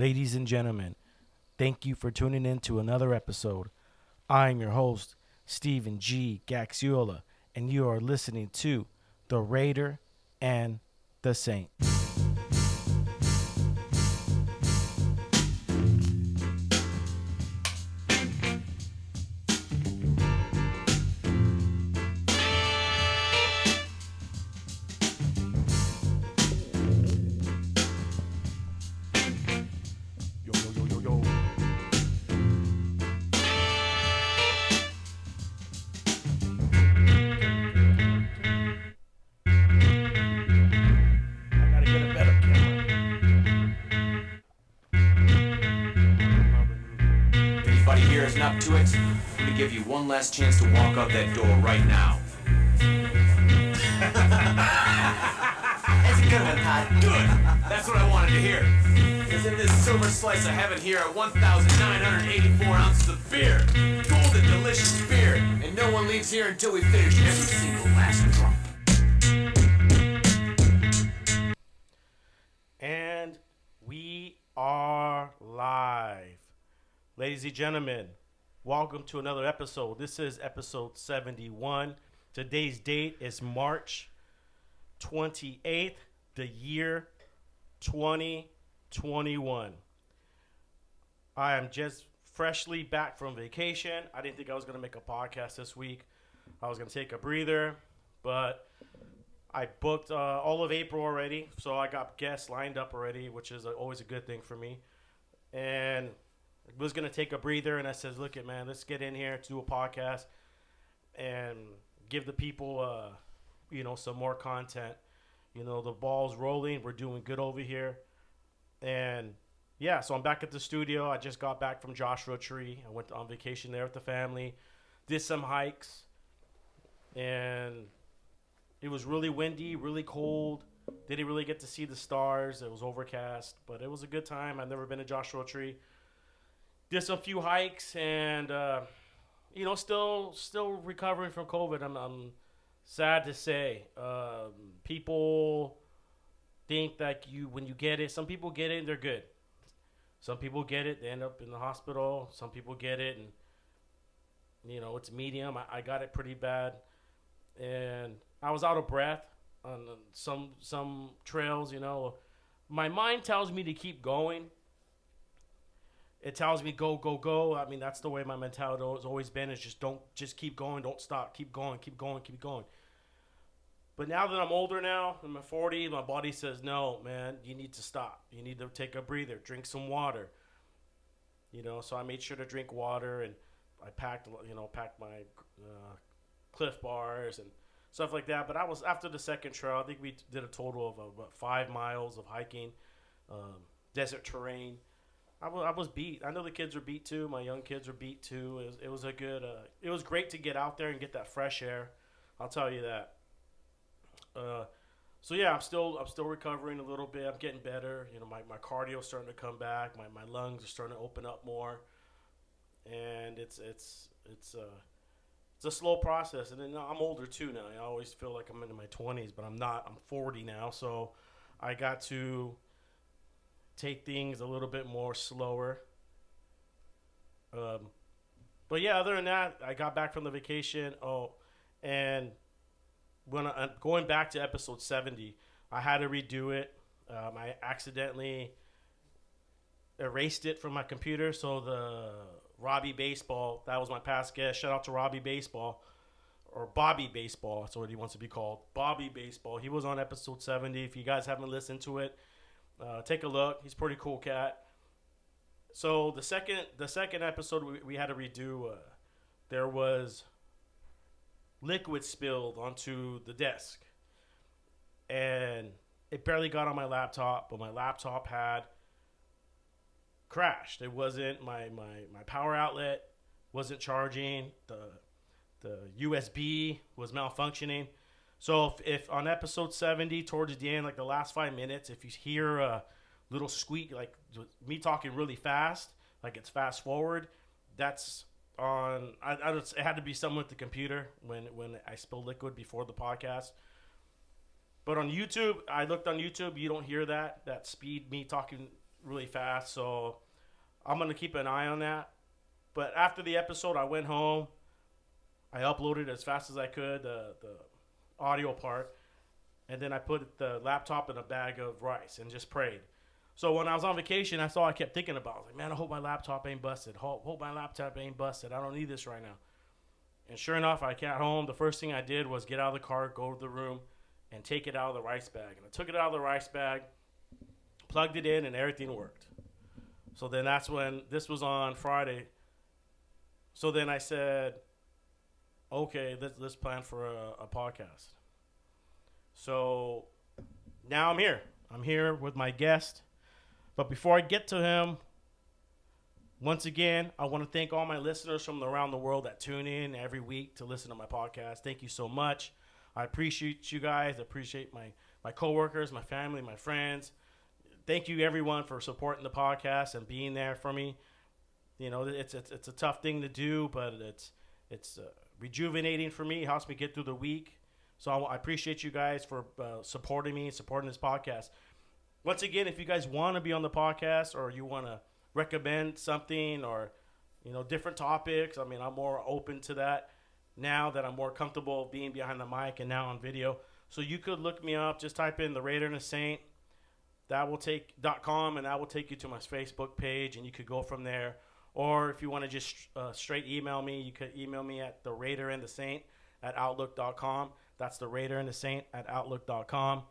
Ladies and gentlemen, thank you for tuning in to another episode. I'm your host, Stephen G. Gaxiola, and you are listening to The Raider and the Saint. Yo, yo, yo, yo, yo. I gotta get a better camera. Anybody here isn't up to it? I'm gonna give you one last chance to walk out that door right now. That's a good one, Todd. Good! That's what I wanted to hear. Because in this silver slice of heaven here are 1,984 ounces of beer. Golden, delicious beer. And no one leaves here until we finish every single last drop. And we are live. Ladies and gentlemen, welcome to another episode. This is episode 71. Today's date is March 28th, the year 2021. I am just freshly back from vacation. I didn't think I was going to make a podcast this week. I was going to take a breather, but I booked all of April already, so I got guests lined up already, which is always a good thing for me. And I was going to take a breather, and I said, look it, man, let's get in here to do a podcast and give the people, some more content. You know, the ball's rolling. We're doing good over here. And, yeah, so I'm back at the studio. I just got back from Joshua Tree. I went on vacation there with the family, did some hikes, and it was really windy, really cold. Didn't really get to see the stars. It was overcast, but it was a good time. I've never been to Joshua Tree. Did some few hikes, and still recovering from COVID. I'm sad to say. People think that when you get it, some people get it and they're good. Some people get it, they end up in the hospital. Some people get it, and it's medium. I got it pretty bad, and I was out of breath on some trails. My mind tells me to keep going. It tells me go, go, go. I mean, that's the way my mentality has always been. Is just keep going, don't stop, keep going, keep going, keep going. But now that I'm older now, in my 40s, my body says, no, man, you need to stop. You need to take a breather, drink some water. So I made sure to drink water, and I packed my Cliff Bars and stuff like that. But I was, after the second trail, I think we did a total of about 5 miles of hiking, desert terrain. I was beat. I know the kids were beat too. My young kids were beat too. It was a good. It was great to get out there and get that fresh air. I'll tell you that. So yeah, I'm still recovering a little bit. I'm getting better. My cardio's starting to come back. My lungs are starting to open up more, and it's a slow process. And then I'm older too now. I always feel like I'm in my 20s, but I'm not. I'm 40 now, so I got to take things a little bit more slower. But yeah, other than that, I got back from the vacation. And when I'm going back to episode 70, I had to redo it. I accidentally erased it from my computer. So the Robbie Baseball, that was my past guest. Shout out to Robbie Baseball, or Bobby Baseball. That's what he wants to be called. Bobby Baseball. He was on episode 70. If you guys haven't listened to it, take a look. He's a pretty cool cat. So the second episode we had to redo. There was liquid spilled onto the desk, and it barely got on my laptop. But my laptop had crashed. It wasn't my power outlet wasn't charging. The USB was malfunctioning. So if on episode 70, towards the end, like the last 5 minutes, if you hear a little squeak, like me talking really fast, like it's fast forward, that's on. It had to be something with the computer when I spilled liquid before the podcast. But on YouTube, I looked on YouTube, you don't hear that speed, me talking really fast. So I'm gonna keep an eye on that. But after the episode, I went home. I uploaded as fast as I could the audio part, and then I put the laptop in a bag of rice and just prayed. So when I was on vacation, that's all I kept thinking about. I was like, man, I hope my laptop ain't busted. Hope my laptop ain't busted. I don't need this right now. And sure enough, I got home. The first thing I did was get out of the car, go to the room, and take it out of the rice bag. And I took it out of the rice bag, plugged it in, and everything worked. So then that's when, this was on Friday. So then I said, okay, let's plan for a podcast. So now I'm here. I'm here with my guest. But before I get to him, once again, I want to thank all my listeners from around the world that tune in every week to listen to my podcast. Thank you so much. I appreciate you guys. I appreciate my coworkers, my family, my friends. Thank you, everyone, for supporting the podcast and being there for me. You know, it's a tough thing to do, but it's rejuvenating for me. It helps me get through the week. So I appreciate you guys for supporting me, supporting this podcast. Once again, if you guys want to be on the podcast or you want to recommend something or, you know, different topics, I mean, I'm more open to that now that I'm more comfortable being behind the mic and now on video. So you could look me up. Just type in The Raider and the Saint. .com, and that will take you to my Facebook page, and you could go from there. Or if you want to just straight email me, you could email me at The Raider and the Saint at outlook.com. That's The Raider and the Saint at outlook.com.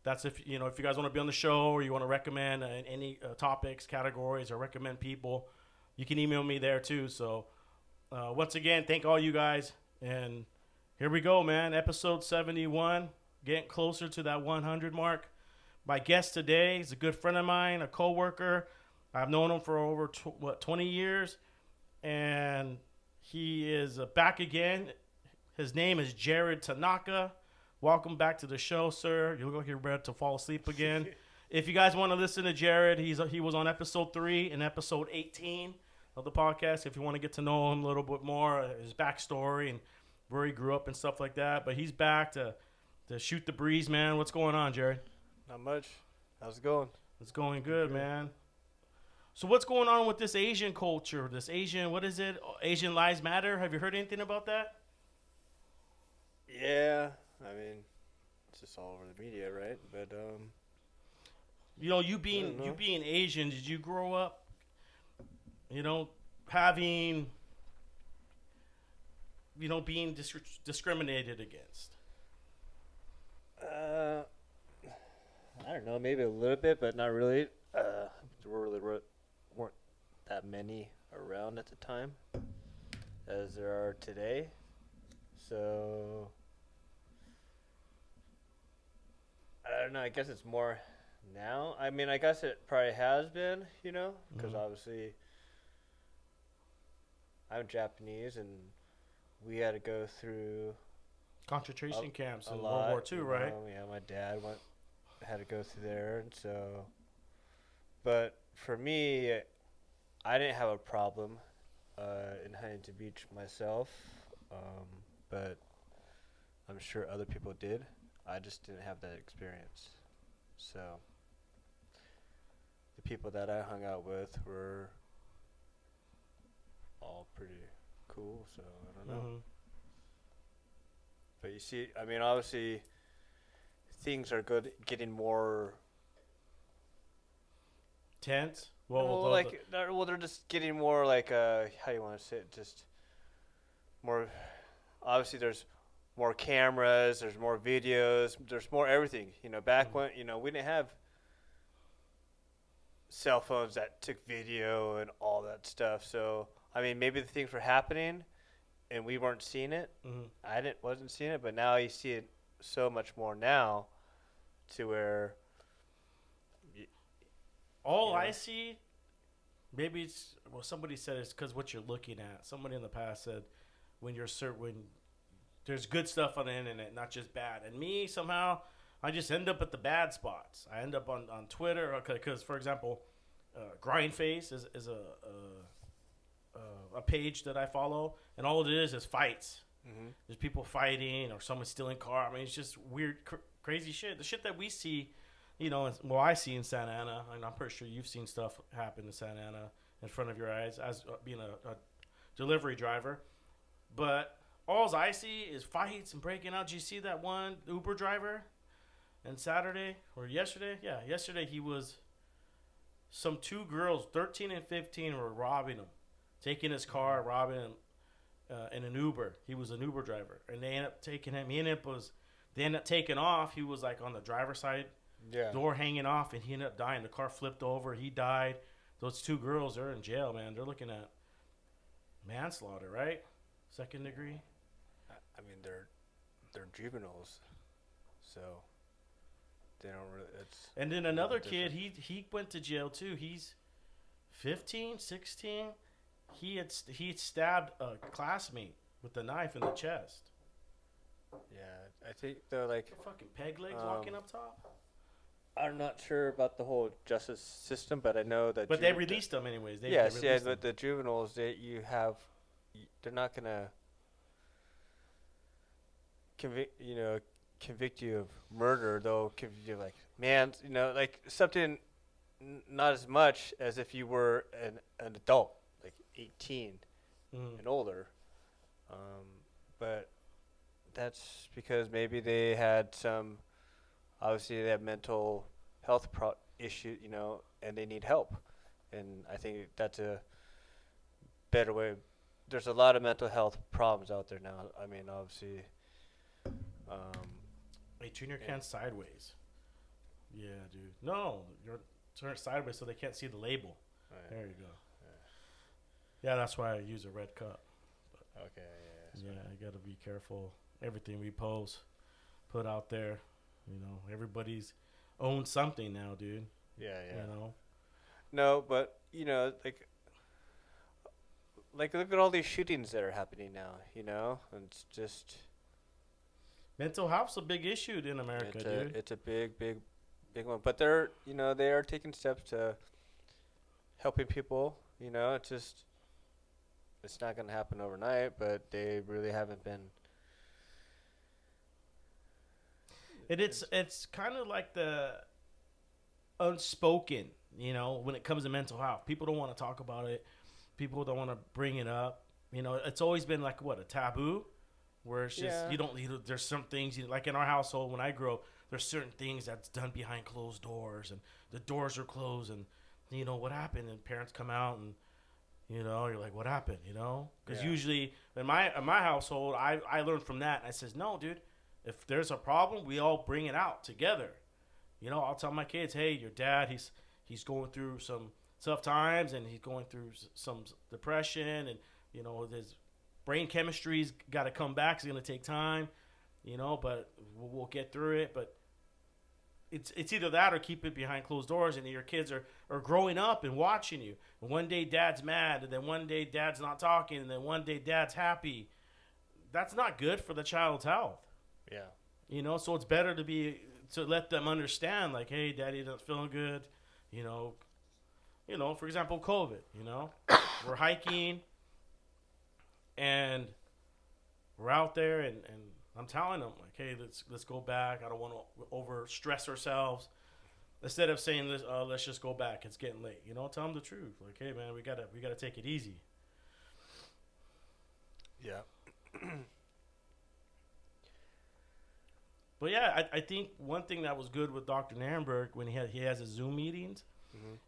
That's if you guys want to be on the show or you want to recommend any topics, categories, or recommend people, you can email me there too. So once again, thank all you guys. And here we go, man. Episode 71, getting closer to that 100 mark. My guest today is a good friend of mine, a coworker. I've known him for over 20 years, and he is back again. His name is Jared Tanaka. Welcome back to the show, sir. You look like you're ready to fall asleep again. If you guys want to listen to Jared, he was on episode 3 and episode 18 of the podcast. If you want to get to know him a little bit more, his backstory and where he grew up and stuff like that. But he's back to shoot the breeze, man. What's going on, Jared? Not much. How's it going? It's going good, man. So what's going on with this Asian culture? This Asian, what is it? Asian Lives Matter? Have you heard anything about that? Yeah. I mean, it's just all over the media, right? But, you know, you being Asian, did you grow up, you know, having, you know, being discriminated against? I don't know, maybe a little bit, but not really. There really weren't that many around at the time as there are today. So, I don't know, I guess it's more now. I mean, I guess it probably has been, you know, because obviously I'm Japanese and we had to go through concentration camps in World War II, right? Yeah, my dad had to go through there, and so. But for me, I didn't have a problem in Huntington Beach myself, but I'm sure other people did. I just didn't have that experience. So the people that I hung out with were all pretty cool. So I don't know. Mm-hmm. But you see, I mean, obviously, things are getting more tense. They're just getting more like how do you want to say it? Just more. Obviously, there's more cameras, there's more videos, there's more everything. You know, back when we didn't have cell phones that took video and all that stuff. So I mean, maybe the things were happening, and we weren't seeing it. Mm-hmm. I wasn't seeing it, but now you see it so much more now, to where. I see, maybe it's somebody said it's because what you're looking at. Somebody in the past said when there's good stuff on the internet, not just bad. And me, somehow, I just end up at the bad spots. I end up on Twitter because, for example, Grindface is a page that I follow, and all it is fights. Mm-hmm. There's people fighting or someone stealing car. I mean, it's just weird, crazy shit. The shit that we see well, I see in Santa Ana, and I'm pretty sure you've seen stuff happen in Santa Ana in front of your eyes as being a delivery driver. But all I see is fights and breaking out. Did you see that one Uber driver on Saturday or yesterday? Yeah, yesterday he was some two girls, 13 and 15, were robbing him, taking his car, robbing him in an Uber. He was an Uber driver, and they ended up taking him. They ended up taking off. He was like on the driver's side, door hanging off, and he ended up dying. The car flipped over. He died. Those two girls, they're in jail, man. They're looking at manslaughter, right? Second degree. I mean, they're juveniles, so they don't really. It's and then another kid, he went to jail too. He's 15, 16. He had stabbed a classmate with a knife in the chest. Yeah, I think they're like Fucking peg legs walking up top. I'm not sure about the whole justice system, but I know that. But they released them anyways. But the juveniles, they're not gonna convict you of murder. They'll convict you like like something not as much as if you were an adult, like 18 and older. But that's because maybe they had obviously they have mental health issue, and they need help. And I think that's a better way. There's a lot of mental health problems out there now. I mean, obviously. Hey, turn your can sideways. Yeah, dude. No, you're turn it sideways so they can't see the label. Right. There you go. Yeah, that's why I use a red cup. But okay, yeah, I got to be careful. Everything we post, put out there, everybody's owns something now, dude. Yeah. No, but like look at all these shootings that are happening now. And it's just mental health's a big issue in America, dude. It's a big one. But they're they are taking steps to helping people. It's not going to happen overnight, but they really haven't been. It's kind of like the unspoken, when it comes to mental health. People don't want to talk about it. People don't want to bring it up. It's always been like a taboo, where it's just there's some things like in our household when I grew up, there's certain things that's done behind closed doors, and the doors are closed, and what happened, and parents come out, and you're like, what happened, because usually in my household, I learned from that. I says, no, dude, if there's a problem, we all bring it out together. I'll tell my kids, hey, your dad, he's going through some tough times, and he's going through some depression, and his brain chemistry's got to come back. It's going to take time, but we'll get through it. But it's either that or keep it behind closed doors, and your kids are growing up and watching you. And one day dad's mad, and then one day dad's not talking, and then one day dad's happy. That's not good for the child's health. Yeah. So it's better to let them understand, like, hey, daddy doesn't feel good, for example, COVID, we're hiking and we're out there, and I'm telling them, like, hey, let's go back. I don't want to over stress ourselves. Instead of saying this, let's just go back. It's getting late. Tell them the truth. Like, hey, man, we gotta take it easy. Yeah. But yeah, I think one thing that was good with Dr. Narenberg when he has his Zoom meetings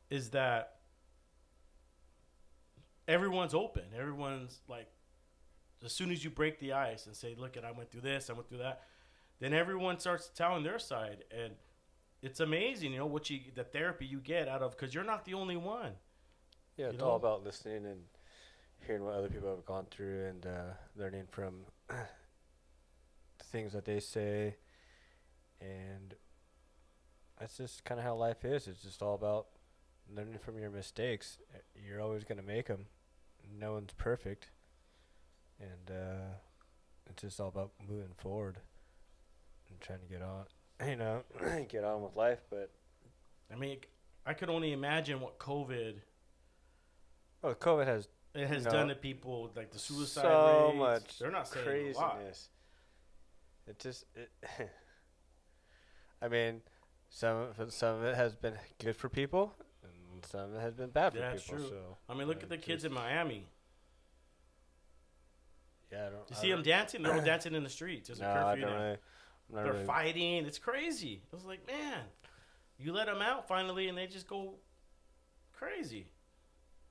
is that everyone's open. Everyone's like, as soon as you break the ice and say, look, I went through this, I went through that, then everyone starts telling their side. And it's amazing, the therapy you get out of, because you're not the only one. Yeah, it's all about listening and hearing what other people have gone through, and learning from the things that they say. And that's just kind of how life is. It's just all about learning from your mistakes. You're always going to make them. No one's perfect. And it's just all about moving forward and trying to get on, get on with life. But I mean, I could only imagine what COVID has done to people, like the suicide so rates. Much they're not saying craziness. a lot. It just I mean, some of it has been good for people, and some of it has been bad for Yeah, that's people. true. So I mean, look at the kids in Miami. yeah, I don't. You see them dancing? They're all dancing in the streets. There's a No, I curfew don't now. really. I'm not They're really. fighting. It's crazy. I was like, man, you let them out finally, and they just go crazy.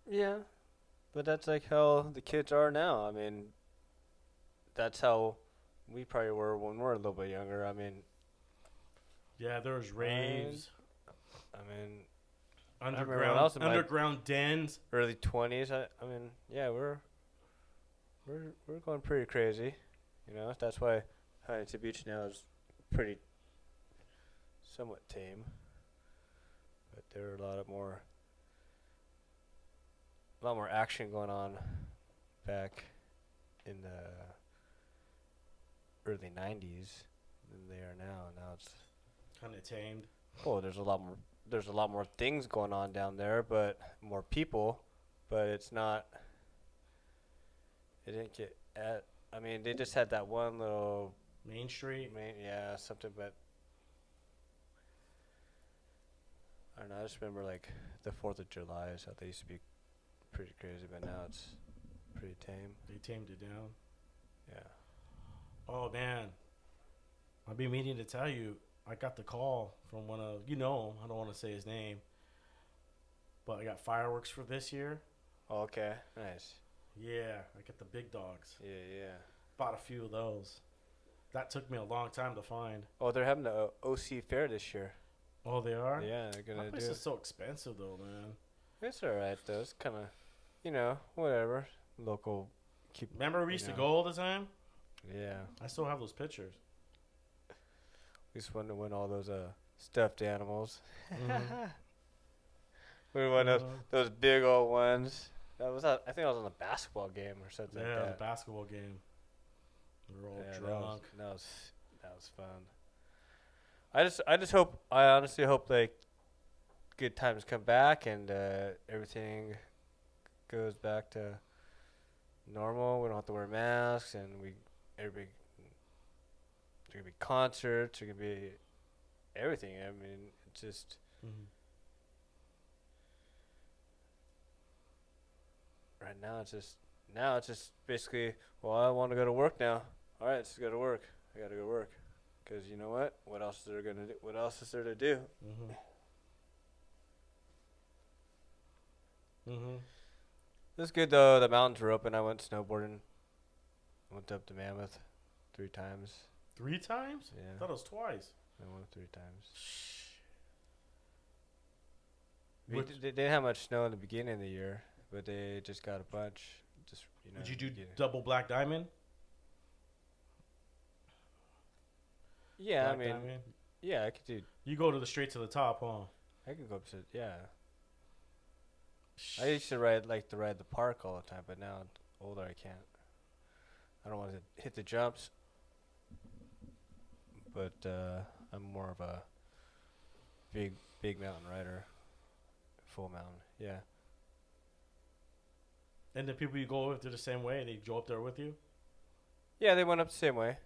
Yeah, but that's like how the kids are now. I mean, that's how we probably were when we were a little bit younger. I mean, Yeah, there's raves, I mean, I remember when I underground was in my underground dens. early 20s. I mean, yeah, we're going pretty crazy. You know, that's why Huntington Beach now is pretty somewhat tame. But there are a lot more action going on back in the early 90s than they are now. Now it's Kind of tamed. there's a lot more things going on down there, but more people, but it's not it didn't get at I mean, they just had that one little Main Street. something, but I don't know, I just remember like the 4th of July is how they used to be pretty crazy, but now it's pretty tame. They tamed it down. Yeah. Oh man, I've been meaning to tell you. I got the call from one of him. I don't want to say his name, but I got fireworks for this year. Oh, okay. Nice. Yeah, I got the big dogs. Yeah, yeah. Bought a few of those. That took me a long time to find. Oh, they're having the OC fair this year. Oh, they are? Yeah, they're That gonna place do is so expensive though, man. It's alright though. It's kind of, whatever. Local. Remember we used to go all the time? Yeah. I still have those pictures. We just wanted to win all those stuffed animals. Mhm. We won those big old ones. I think I was on a basketball game or something Yeah, like the that. basketball game. We were all Yeah, drunk. that was fun. I honestly hope like good times come back and everything goes back to normal. We don't have to wear masks, and everybody there gonna be concerts. There gonna be everything. I mean, it's just Mhm. right now. It's just basically. Well, I want to go to work now. All right, let's go to work. I gotta go work. Because you know what? What else is there gonna do? What else is there to do? Mhm. Mhm. It's good though. The mountains were open. I went snowboarding. Went up to Mammoth 3 times. 3 times? Yeah. I thought it was twice. I went 3 times. Which- They didn't have much snow in the beginning of the year, but they just got a bunch. Did you do beginning. double black diamond? Yeah, Black I mean, diamond? yeah, I could do. You go to the straight to the top, huh? I could go up to I used to ride the park all the time, but now I'm older, I can't. I don't want to hit the jumps, but I'm more of a big mountain rider, full mountain. Yeah. And the people you go with, they're the same way. They go up there with you. Yeah, they went up the same way.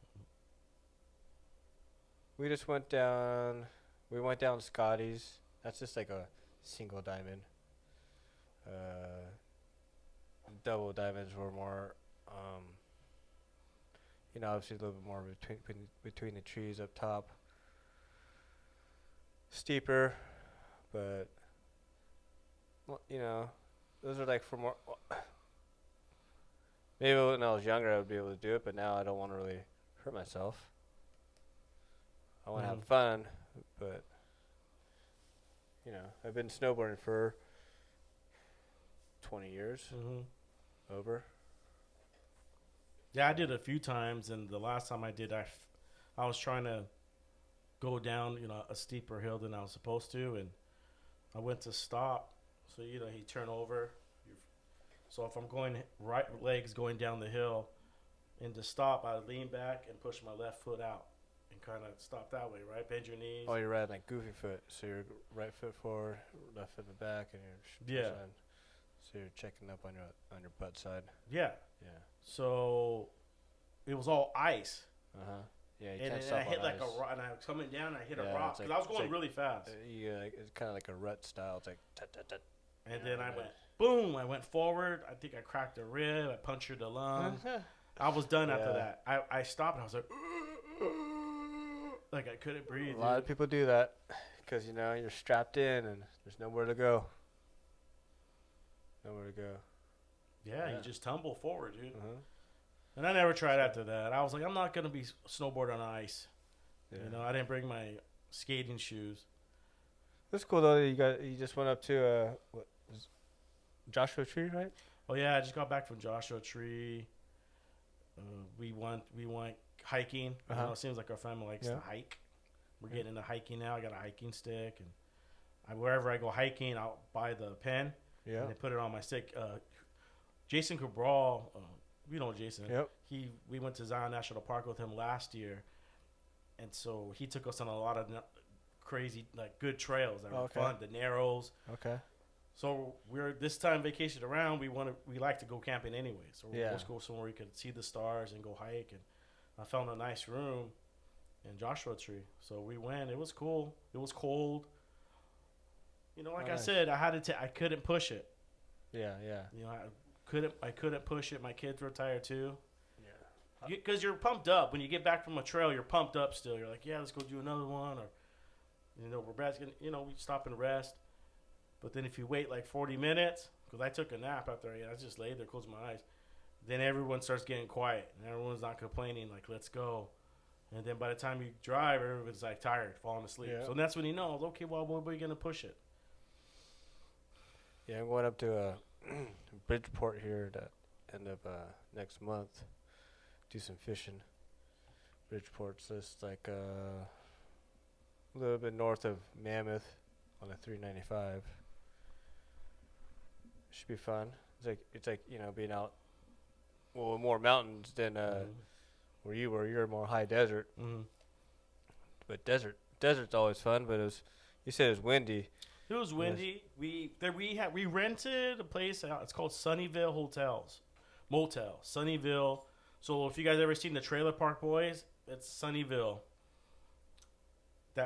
We just went down. We went down Scotty's. That's just like a single diamond. Double diamonds were more, obviously a little bit more between the trees up top. Steeper, but those are like for more. Maybe when I was younger I would be able to do it, but now I don't want to really hurt myself. I want to have fun, but I've been snowboarding for 20 years. Over. Yeah, I did a few times, and the last time I did, I was trying to go down, a steeper hill than I was supposed to, and I went to stop. So he turned over. So if I'm going right legs going down the hill, and to stop, I lean back and push my left foot out, and kind of stop that way, right? Bend your knees. Oh, you're riding like goofy foot. So your right foot forward, left foot in the back, and your side. So you're checking up on your butt side. Yeah. Yeah. So it was all ice. Uh huh. Yeah, you and can't then stop I hit on like ice. a rock, and I was coming down, and I hit a Yeah, rock it's because like- I was it's going like- really fast. It's kind of like a rut style. It's like tut, tut, tut. And then I went boom. I went forward. I think I cracked a rib. I punctured the lung. I was done after Yeah. that. I stopped. And I was like I couldn't breathe. A lot of dude. people do that because you're strapped in and there's nowhere to go. Nowhere to go. Yeah, Yeah. you just tumble forward, dude. Uh-huh. And I never tried after that. I was like, I'm not gonna be snowboard on ice. Yeah. I didn't bring my skating shoes. That's cool though. You just went up to what was Joshua Tree, right? Oh yeah, I just got back from Joshua Tree. We went hiking. Uh-huh. It seems like our family likes Yeah. to hike. We're Yeah. getting into hiking now. I got a hiking stick, and wherever I go hiking, I'll buy the pen Yeah. and then put it on my stick. Jason Cabral, you know Jason. Yep. We went to Zion National Park with him last year, and so he took us on a lot of crazy, like good trails that were Okay. fun. The Narrows. Okay. So we're this time vacation around. We like to go camping anyway. So Yeah. let's go somewhere we could see the stars and go hike. And I found a nice room in Joshua Tree. So we went. It was cool. It was cold. Like I Nice. said, I couldn't push it. Yeah. Yeah. I couldn't push it. My kids were tired too. Yeah. Because you're pumped up when you get back from a trail. You're pumped up still. You're like, yeah, let's go do another one, or we're resting. We stop and rest. But then if you wait like 40 minutes, because I took a nap after I just laid there, closed my eyes, then everyone starts getting quiet and everyone's not complaining like, let's go. And then by the time you drive, everyone's like tired, falling asleep. Yeah. So that's when you know, okay, well, when are we gonna push it? Yeah, I'm going up to Bridgeport here at end of next month. Do some fishing. Bridgeport's just like a little bit north of Mammoth on a 395. Should be fun. It's like being out more mountains than where you were. You're more high desert. Mm-hmm. But desert's always fun. But you said it was windy. It was windy. We rented a place out. It's called Sunnyvale Motel. Sunnyvale. So if you guys ever seen the Trailer Park Boys, it's Sunnyvale.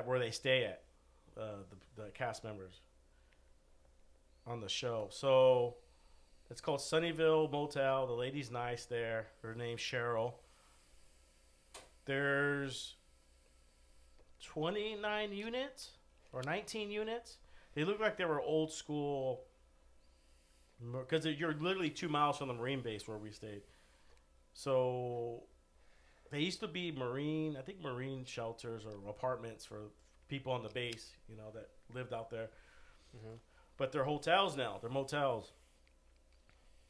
Where they stay at, the cast members on the show. So it's called Sunnyvale Motel. The lady's nice there. Her name's Cheryl. There's 29 units or 19 units. They look like they were old school because you're literally 2 miles from the Marine base where we stayed. So they used to be marine shelters or apartments for people on the base, that lived out there. Mm-hmm. But they're hotels now. They're motels.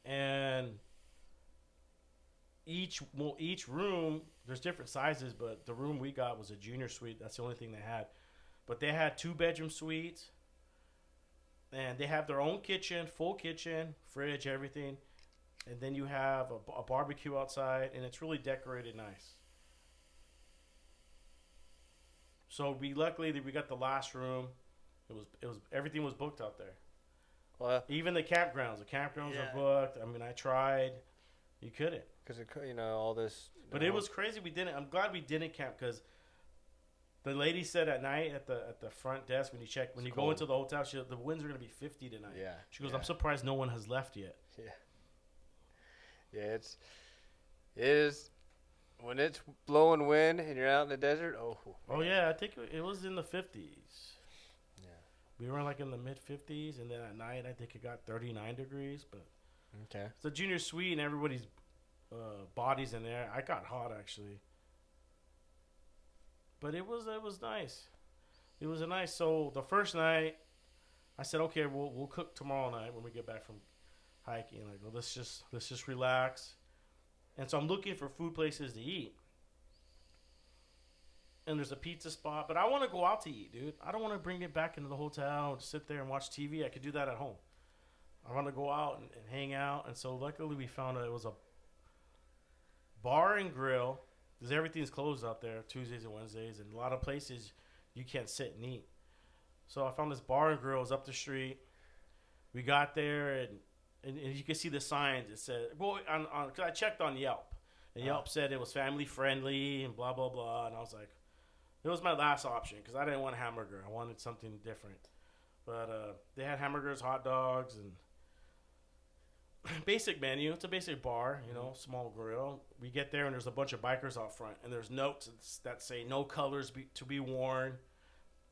And each room, there's different sizes, but the room we got was a junior suite. That's the only thing they had. But they had 2-bedroom suites. And they have their own kitchen, full kitchen, fridge, everything. And then you have a barbecue outside, and it's really decorated nice. So luckily we got the last room. It was everything was booked out there. Well, Even the campgrounds. The campgrounds Yeah. are booked. I mean, I tried. You couldn't. because all this. But it was crazy. We didn't. I'm glad we didn't camp because the lady said at night at the front desk when you go cold. into the hotel, the winds are gonna be 50 tonight. Yeah. She goes, yeah. I'm surprised no one has left yet. Yeah. Yeah, it is when it's blowing wind and you're out in the desert. Oh. Oh yeah, I think it was in the 50s. Yeah. We were like in the mid 50s, and then at night I think it got 39 degrees. But Okay. it's a junior suite, and everybody's bodies in there. I got hot actually, but it was nice. It was a nice. So the first night, I said, okay, we'll cook tomorrow night when we get back from hiking. Like, well, let's just relax. And so I'm looking for food places to eat. And there's a pizza spot, but I want to go out to eat, dude. I don't want to bring it back into the hotel and sit there and watch TV. I could do that at home. I want to go out and hang out. And so luckily we found it was a bar and grill, because everything's closed out there Tuesdays and Wednesdays, and a lot of places you can't sit and eat. So I found this bar and grill. It was up the street. We got there, and you can see the signs. It said, well, cause I checked on Yelp. And Yelp said it was family friendly and blah blah blah. And I was like, it was my last option because I didn't want a hamburger. I wanted something different. But they had hamburgers, hot dogs, and basic menu. It's a basic bar, you know, small grill. We get there and there's a bunch of bikers out front, and there's notes that say no colors to be worn.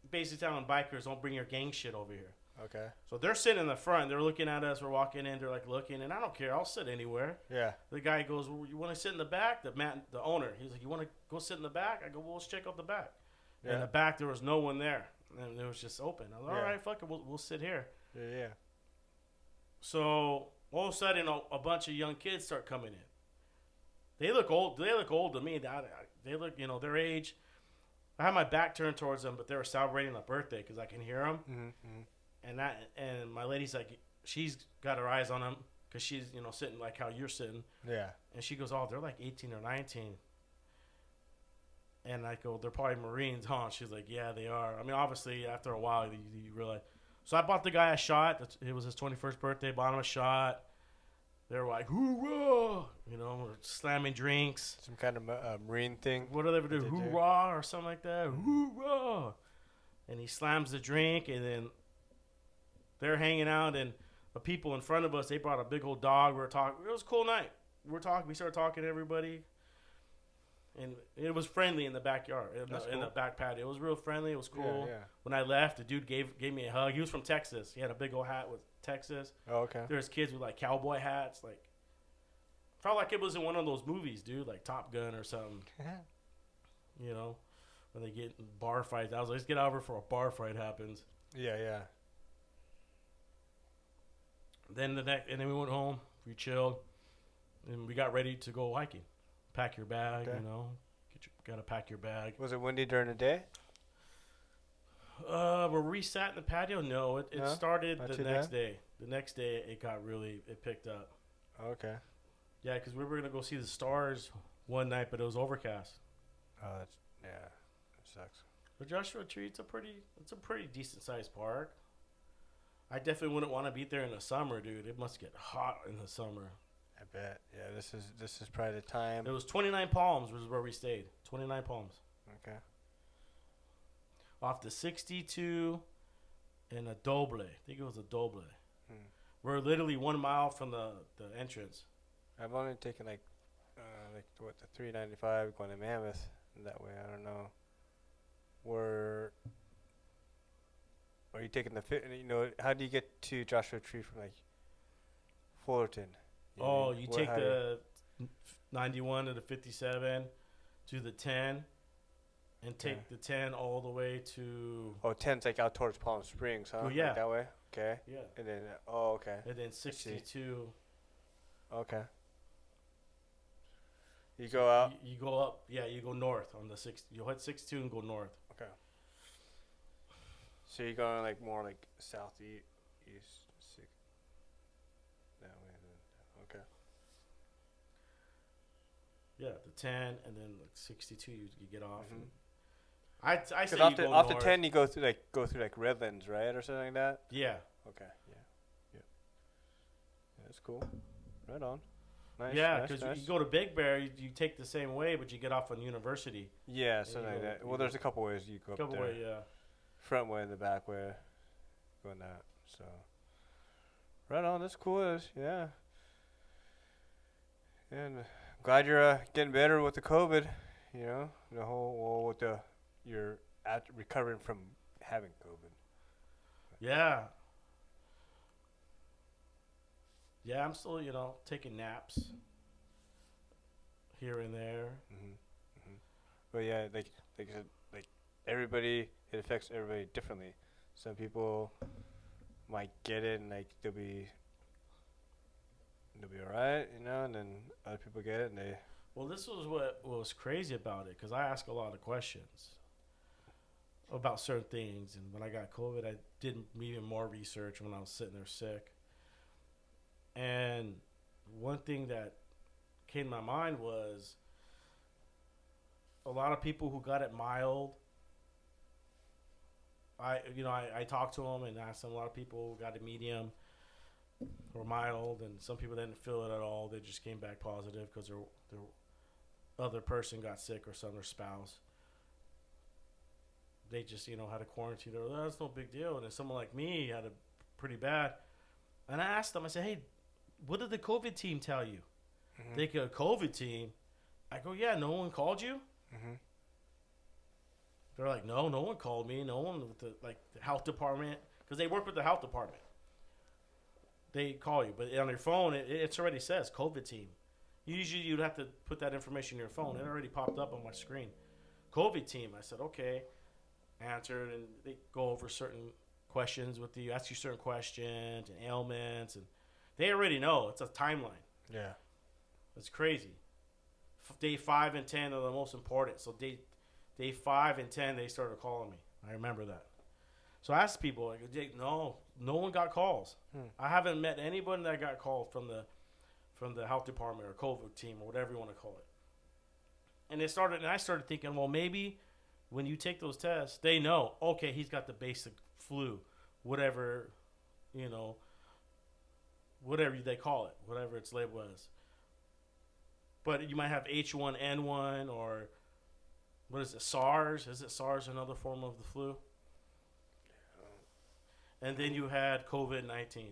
Basically telling bikers, don't bring your gang shit over here. Okay. So they're sitting in the front. They're looking at us. We're walking in. They're like looking, and I don't care. I'll sit anywhere. Yeah. The guy goes, well, you want to sit in the back? The owner. He's like, you want to go sit in the back? I go, well, let's check out the back. Yeah. In the back, there was no one there, and it was just open. I was like, all Yeah. right, fuck it, we'll sit here. Yeah. So all of a sudden, a bunch of young kids start coming in. They look old. They look old to me. They look, you know, their age. I had my back turned towards them, but they were celebrating a birthday because I can hear them. Mm-hmm. And my lady's like, she's got her eyes on them because she's, you know, sitting like how you're sitting. Yeah. And she goes, oh, they're like 18 or 19. And I go, they're probably Marines, huh? She's like, yeah, they are. I mean, obviously, after a while, you realize. So I bought the guy a shot. It was his 21st birthday. Bought him a shot. They were like, hoorah! You know, we're slamming drinks. Some kind of Marine thing. What do they ever do? Hoorah! Or something like that. Hoorah! And he slams the drink, and then they're hanging out, and the people in front of us, they brought a big old dog. We were talking. It was a cool night. We started talking to everybody. And it was friendly in the backyard, in the back patio. It was real friendly. It was cool. Yeah. When I left, the dude gave me a hug. He was from Texas. He had a big old hat with Texas. Oh, okay. There's kids with like cowboy hats, like felt like it was in one of those movies, dude, like Top Gun or something. You know, when they get in bar fights. I was like, let's get over for a bar fight happens. Yeah. Then and then we went home. We chilled, and we got ready to go hiking. Pack your bag, Okay. you know. Gotta pack your bag. Was it windy during the day? Were we sat in the patio? No, it No? started Not the too next bad? day. The next day, it picked up. Okay. Yeah, because we were gonna go see the stars one night, but it was overcast. Oh, that sucks. But Joshua Tree, it's a pretty decent sized park. I definitely wouldn't want to be there in the summer, dude. It must get hot in the summer. I bet. Yeah, this is probably the time. It was 29 Palms was where we stayed. 29 Palms. Okay. Off the 62 and a Doble. I think it was a Doble. We're literally 1 mile from the entrance. I've only taken the 395 going to Mammoth that way. I don't know. Are you taking the fit? You know, how do you get to Joshua Tree from like Fullerton? You take the 91 to the 57 to the 10 and take the 10 all the way to... Oh, 10's like out towards Palm Springs, huh? Oh, yeah. Like that way? Okay. Yeah. And then, okay. And then 62... Okay. You go out? You go up. Yeah, you go north on the 6. You'll hit 62 and go north. Okay. So you're going like more like southeast, that way then. Okay. Yeah, the 10 and then like 62 you get off. Mhm. I say Because you go off the north. 10 you go through like Redlands, right, or something like that. Yeah. Okay. Yeah. That's cool. Right on. Nice. Yeah, nice, because nice. you go to Big Bear, you take the same way, but you get off on University. Yeah, something like go- that. you Well, go- there's a couple ways you go up Couple there. way, yeah. Front way and the back way, going that. So, right on. That's cool. Yeah. And glad you're getting better with the COVID. You know, the whole you're recovering from having COVID. Yeah. Yeah, I'm still, taking naps here and there. But yeah, like I said, like everybody, it affects everybody differently. Some people might get it and like they'll be alright, and then other people get it and they. Well, this was what was crazy about it, because I ask a lot of questions about certain things. And when I got COVID, I did even more research when I was sitting there sick. And one thing that came to my mind was a lot of people who got it mild. I talked to them and asked them. A lot of people got it medium or mild, and some people didn't feel it at all. They just came back positive because other person got sick or some their spouse. They just had to quarantine. Oh, that's no big deal. And then someone like me had a pretty bad. And I asked them. I said, "Hey, what did the COVID team tell you?" Mm-hmm. They go, "COVID team." I go, "Yeah, no one called you." Mm-hmm. They're like, "No, no one called me. No one with the health department, because they work with the health department. They call you, but on your phone, it already says COVID team. Usually, you'd have to put that information in your phone. It already popped up on my screen. COVID team. I said, okay. Answered, and they go over certain questions with you, ask you certain questions and ailments, and they already know. It's a timeline. Yeah. It's crazy. Day 5 and 10 are the most important. So day 5 and 10, they started calling me. I remember that. So I asked people, like, no one got calls. I haven't met anyone that got called from the health department or COVID team or whatever you want to call it. And I started thinking, well, maybe when you take those tests, they know, okay, he's got the basic flu, whatever, whatever they call it, whatever its label is. But you might have H1N1 or what is it, SARS? Is it SARS another form of the flu? And then you had COVID-19. Yeah,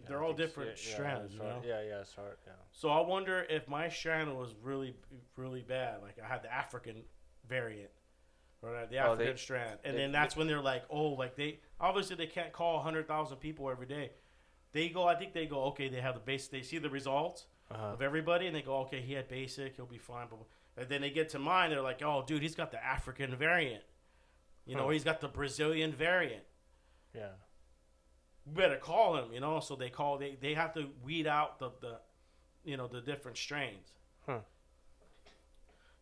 They're all different strands, Yeah, it's hard. Yeah. So I wonder if my strand was really, really bad. Like I had the African variant, or the African strand, and then that's when they're like, oh, like they can't call 100,000 people every day. I think they go, okay, they have the basic. They see the results of everybody, and they go, okay, he had basic, he'll be fine. And then they get to mine, they're like, oh, dude, he's got the African variant. He's got the Brazilian variant. Yeah. We better call him, so they have to weed out the different strains.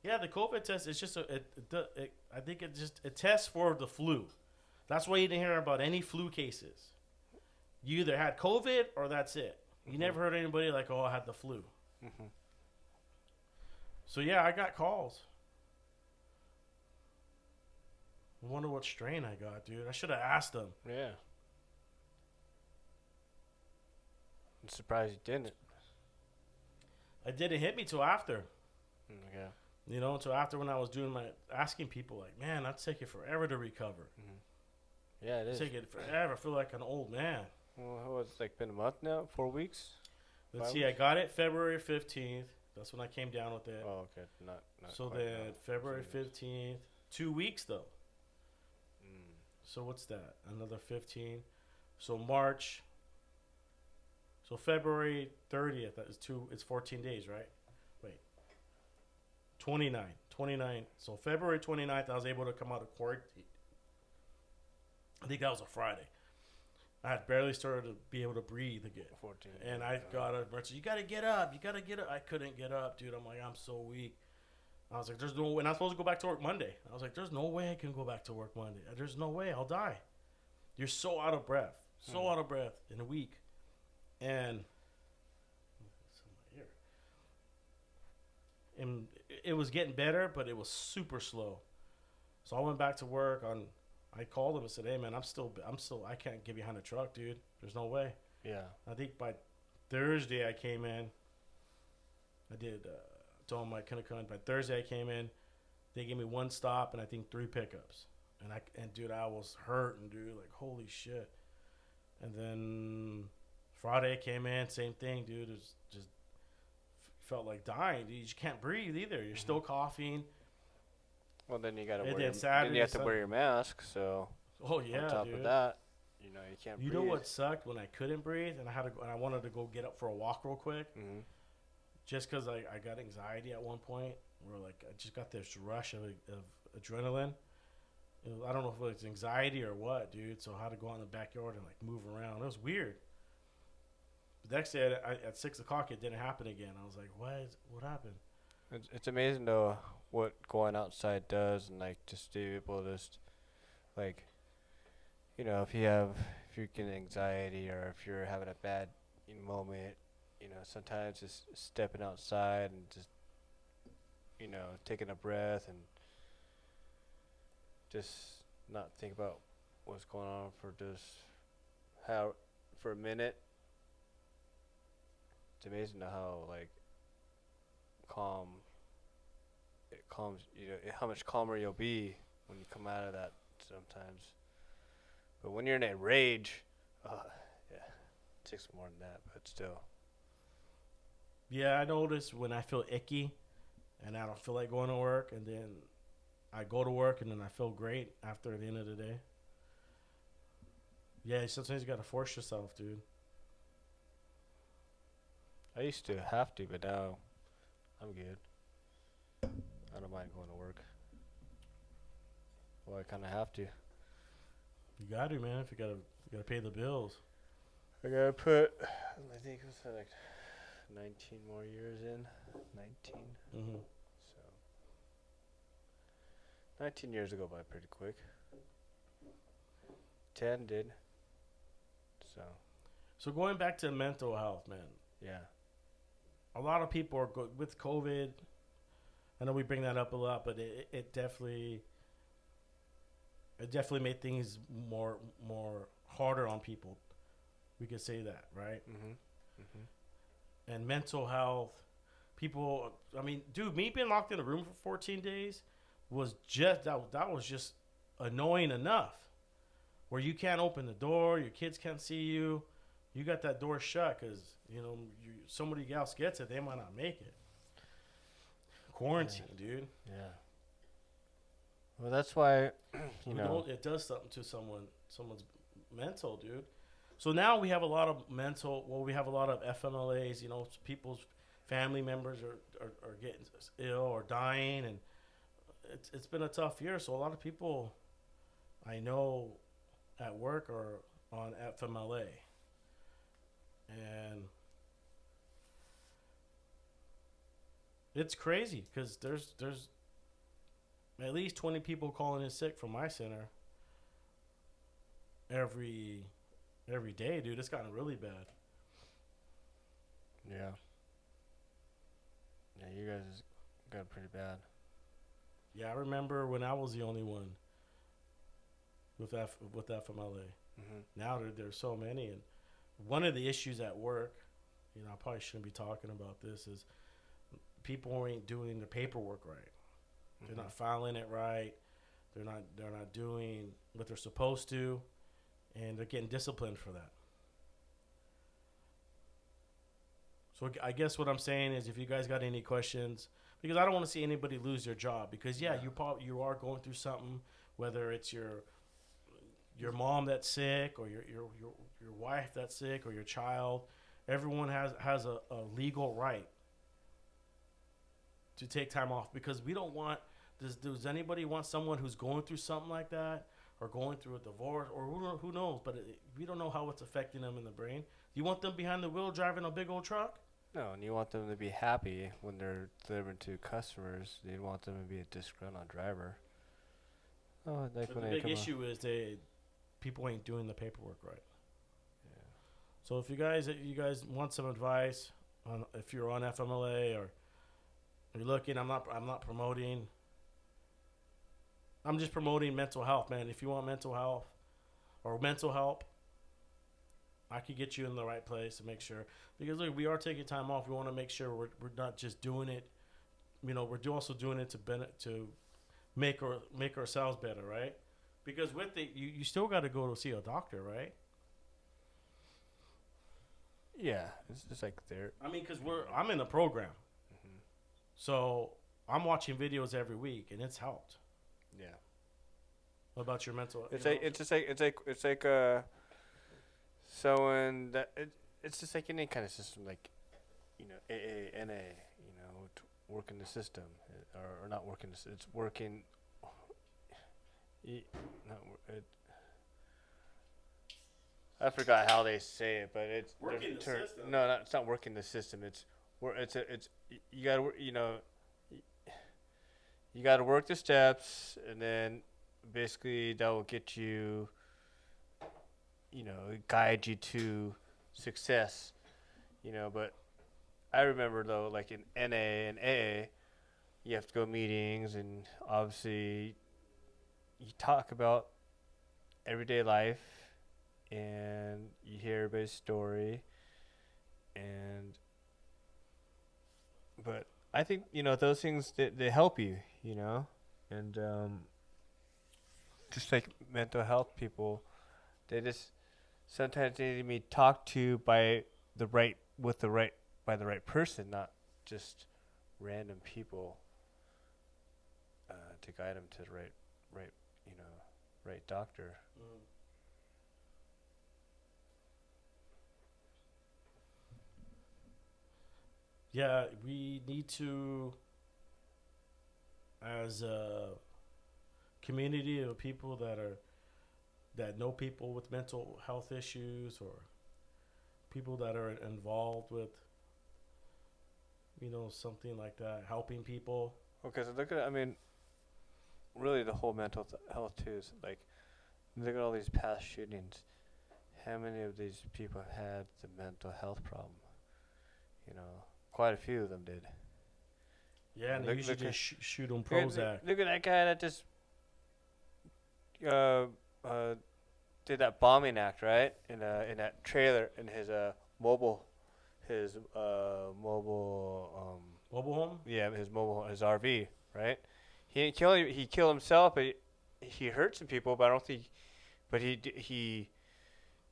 Yeah, the COVID test is just I think it just a test for the flu. That's why you didn't hear about any flu cases. You either had COVID or that's it. You never heard anybody like, oh, I had the flu. So yeah, I got calls. I wonder what strain I got, dude. I should have asked them. Yeah. I'm surprised you didn't. It didn't hit me till after. Okay. Until after when I was doing asking people, like, man, that's taking forever to recover. Yeah, it is. It's taking forever. I feel like an old man. Well, it's like been a month now? 4 weeks? Let's see. I got it February 15th. That's when I came down with it. Oh, okay. Not so quite then February 15th. 2 weeks, though. So what's that? Another 15. So March. So February 30th. That is it's 14 days, right? Wait. 29. So February 29th, I was able to come out of quarantine. I think that was a Friday. I had barely started to be able to breathe again. 14. And I got a you got to get up. You got to get up. I couldn't get up, dude. I'm like, I'm so weak. I was like, there's no way. And I'm supposed to go back to work Monday. I was like, there's no way I can go back to work Monday. There's no way. I'll die. You're so out of breath. So out of breath in a week. And it's in my ear. And it was getting better, but it was super slow. So I went back to work I called him and said, hey, man, I can't get behind a truck, dude. There's no way. Yeah. I think by Thursday I came in. I did, told him I couldn't come in. By Thursday I came in. They gave me one stop and I think 3 pickups. And dude, I was hurting, dude. Like, holy shit. And then Friday I came in, same thing, dude. It was just felt like dying, dude. You just can't breathe either. You're still coughing. Well, then you gotta And wear. then Saturday, Then you have to wear your mask. So. Oh yeah, on top dude. of that, you can't. You breathe. know what sucked when I couldn't breathe and I wanted to go get up for a walk real quick, just because I got anxiety at one point. Where like I just got this rush of adrenaline. I don't know if it was anxiety or what, dude. So I had to go out in the backyard and like move around. It was weird. The next day at 6 o'clock, it didn't happen again. I was like, what happened? It's amazing though what going outside does, and like just to be able to just like, if you're getting anxiety or if you're having a bad moment, sometimes just stepping outside and just taking a breath and just not think about what's going on for a minute. It's amazing how like calm it calms how much calmer you'll be when you come out of that sometimes. But when you're in a rage, yeah, it takes more than that, but still. Yeah, I notice when I feel icky and I don't feel like going to work, and then I go to work and then I feel great after the end of the day. Yeah, sometimes you gotta force yourself, dude. I used to have to, but now I'm good. I don't mind going to work. Well, I kind of have to. You got to, man. If you gotta pay the bills. I gotta put, I think it was like 19 more years in. 19. Mm-hmm. So 19 years go by pretty quick. 10 did. So going back to mental health, man. Yeah. A lot of people are with COVID. I know we bring that up a lot, but it definitely made things more harder on people. We could say that, right? And mental health, people. I mean, dude, me being locked in a room for 14 days was just that was just annoying enough. Where you can't open the door, your kids can't see you. You got that door shut because somebody else gets it, they might not make it. Quarantine, dude. Yeah. Well, that's why it does something to someone's mental, dude. So now we have a lot of we have a lot of FMLAs. People's family members are getting ill or dying, and it's been a tough year. So a lot of people I know at work are on FMLA. And it's crazy because there's at least 20 people calling in sick from my center every day, dude. It's gotten really bad. Yeah. Yeah, you guys got it pretty bad. Yeah, I remember when I was the only one with FMLA. Now there's so many, and one of the issues at work, I probably shouldn't be talking about this, is people ain't doing the paperwork right. They're not filing it right. They're not doing what they're supposed to, and they're getting disciplined for that. So I guess what I'm saying is, if you guys got any questions, because I don't want to see anybody lose their job, because you are going through something, whether it's your mom that's sick, or your wife that's sick, or your child. Everyone has a legal right to take time off, because we don't want. Does anybody want someone who's going through something like that, or going through a divorce, or who knows? But we don't know how it's affecting them in the brain. Do you want them behind the wheel driving a big old truck? No, and you want them to be happy when they're delivering to customers. You want them to be a disgruntled driver. Oh, The big issue is people ain't doing the paperwork right. Yeah. So if you guys want some advice on if you're on FMLA or you're looking, I'm not promoting. I'm just promoting mental health, man. If you want mental health or mental help, I could get you in the right place to make sure. Because look, we are taking time off. We want to make sure we're not just doing it. We're also doing it to make ourselves better, right? Because with it, you still got to go to see a doctor, right? Yeah, it's just like there. I mean, because I'm in the program, so I'm watching videos every week, and it's helped. Yeah. What about your mental? It's like someone that it's just like any kind of system, like AA, NA, working the system or not working. It's working. I forgot how they say it, but it's working the system. No, it's not working the system. It's you gotta you gotta work the steps, and then basically that will get you, guide you to success, But I remember though, like in NA and AA, you have to go meetings, and obviously you talk about everyday life, and you hear everybody's story, but I think those things they help you, and just like mental health people, they just sometimes they need to be talked to by the right with the right by the right person, not just random people to guide them to the right right doctor. Mm. Yeah, we need to, as a community of people that know people with mental health issues or people that are involved with, something like that, helping people. Because really the whole mental health too is like, look at all these past shootings. How many of these people have had the mental health problem? Quite a few of them did. Yeah, and they usually just shoot them Look Prozac. at that guy that just uh, uh, did that bombing act, right? In that trailer in his mobile Mobile home? yeah, his RV, right? He didn't kill he killed himself, but he hurt some people. But I don't think, but he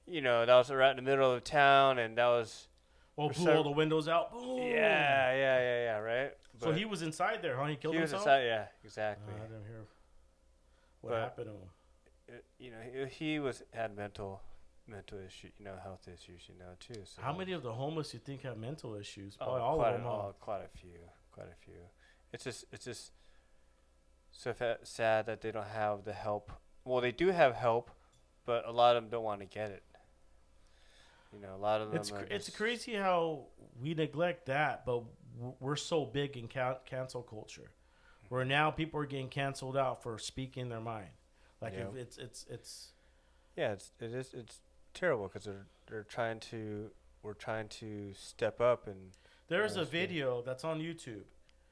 that was right in the middle of town, and that was Blew all the windows out. Boom. yeah, right. So But he was inside there, huh? He killed he was himself. inside, yeah, exactly. I didn't hear what But happened to him. He had mental issue, health issues, too. So How many of the homeless you think have mental issues? Oh, Probably all of them. quite a few. It's just so sad that they don't have the help. Well, they do have help, but a lot of them don't want to get it. A lot of them. It's crazy how we neglect that, but we're so big in cancel culture, where now people are getting canceled out for speaking their mind. Like Yeah. if it's Yeah, it's terrible because we're trying to step up and. There's a that's good. video that's on YouTube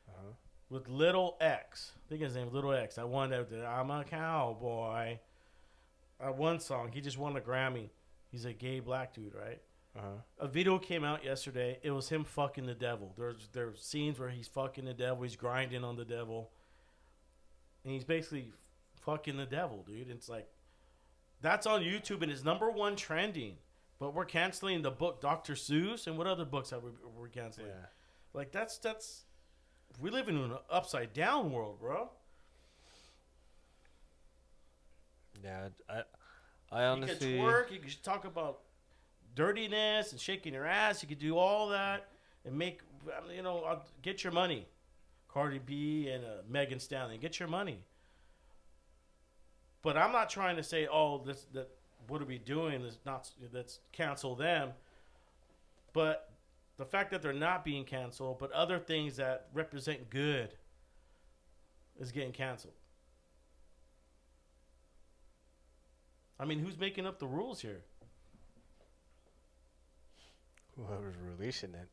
Uh-huh. with Little X. I think his name is Little X. That one that I'm a cowboy. One song, he just won a Grammy. He's a gay black dude, right? Uh-huh. A video came out yesterday. It was him fucking the devil. There's scenes where he's fucking the devil. He's grinding on the devil, and he's basically fucking the devil, dude. It's like that's on YouTube and it's #1 trending. But we're canceling the book Dr. Seuss, and what other books have we're canceling? Yeah. Like that's we live in an upside down world, bro. Yeah, I honestly. You could twerk. You could talk about dirtiness and shaking your ass. You could do all that and make, get your money. Cardi B and Megan Stallion, get your money. But I'm not trying to say, what are we doing? Let's cancel them. But the fact that they're not being canceled, but other things that represent good is getting canceled. I mean, who's making up the rules here? Whoever's releasing it.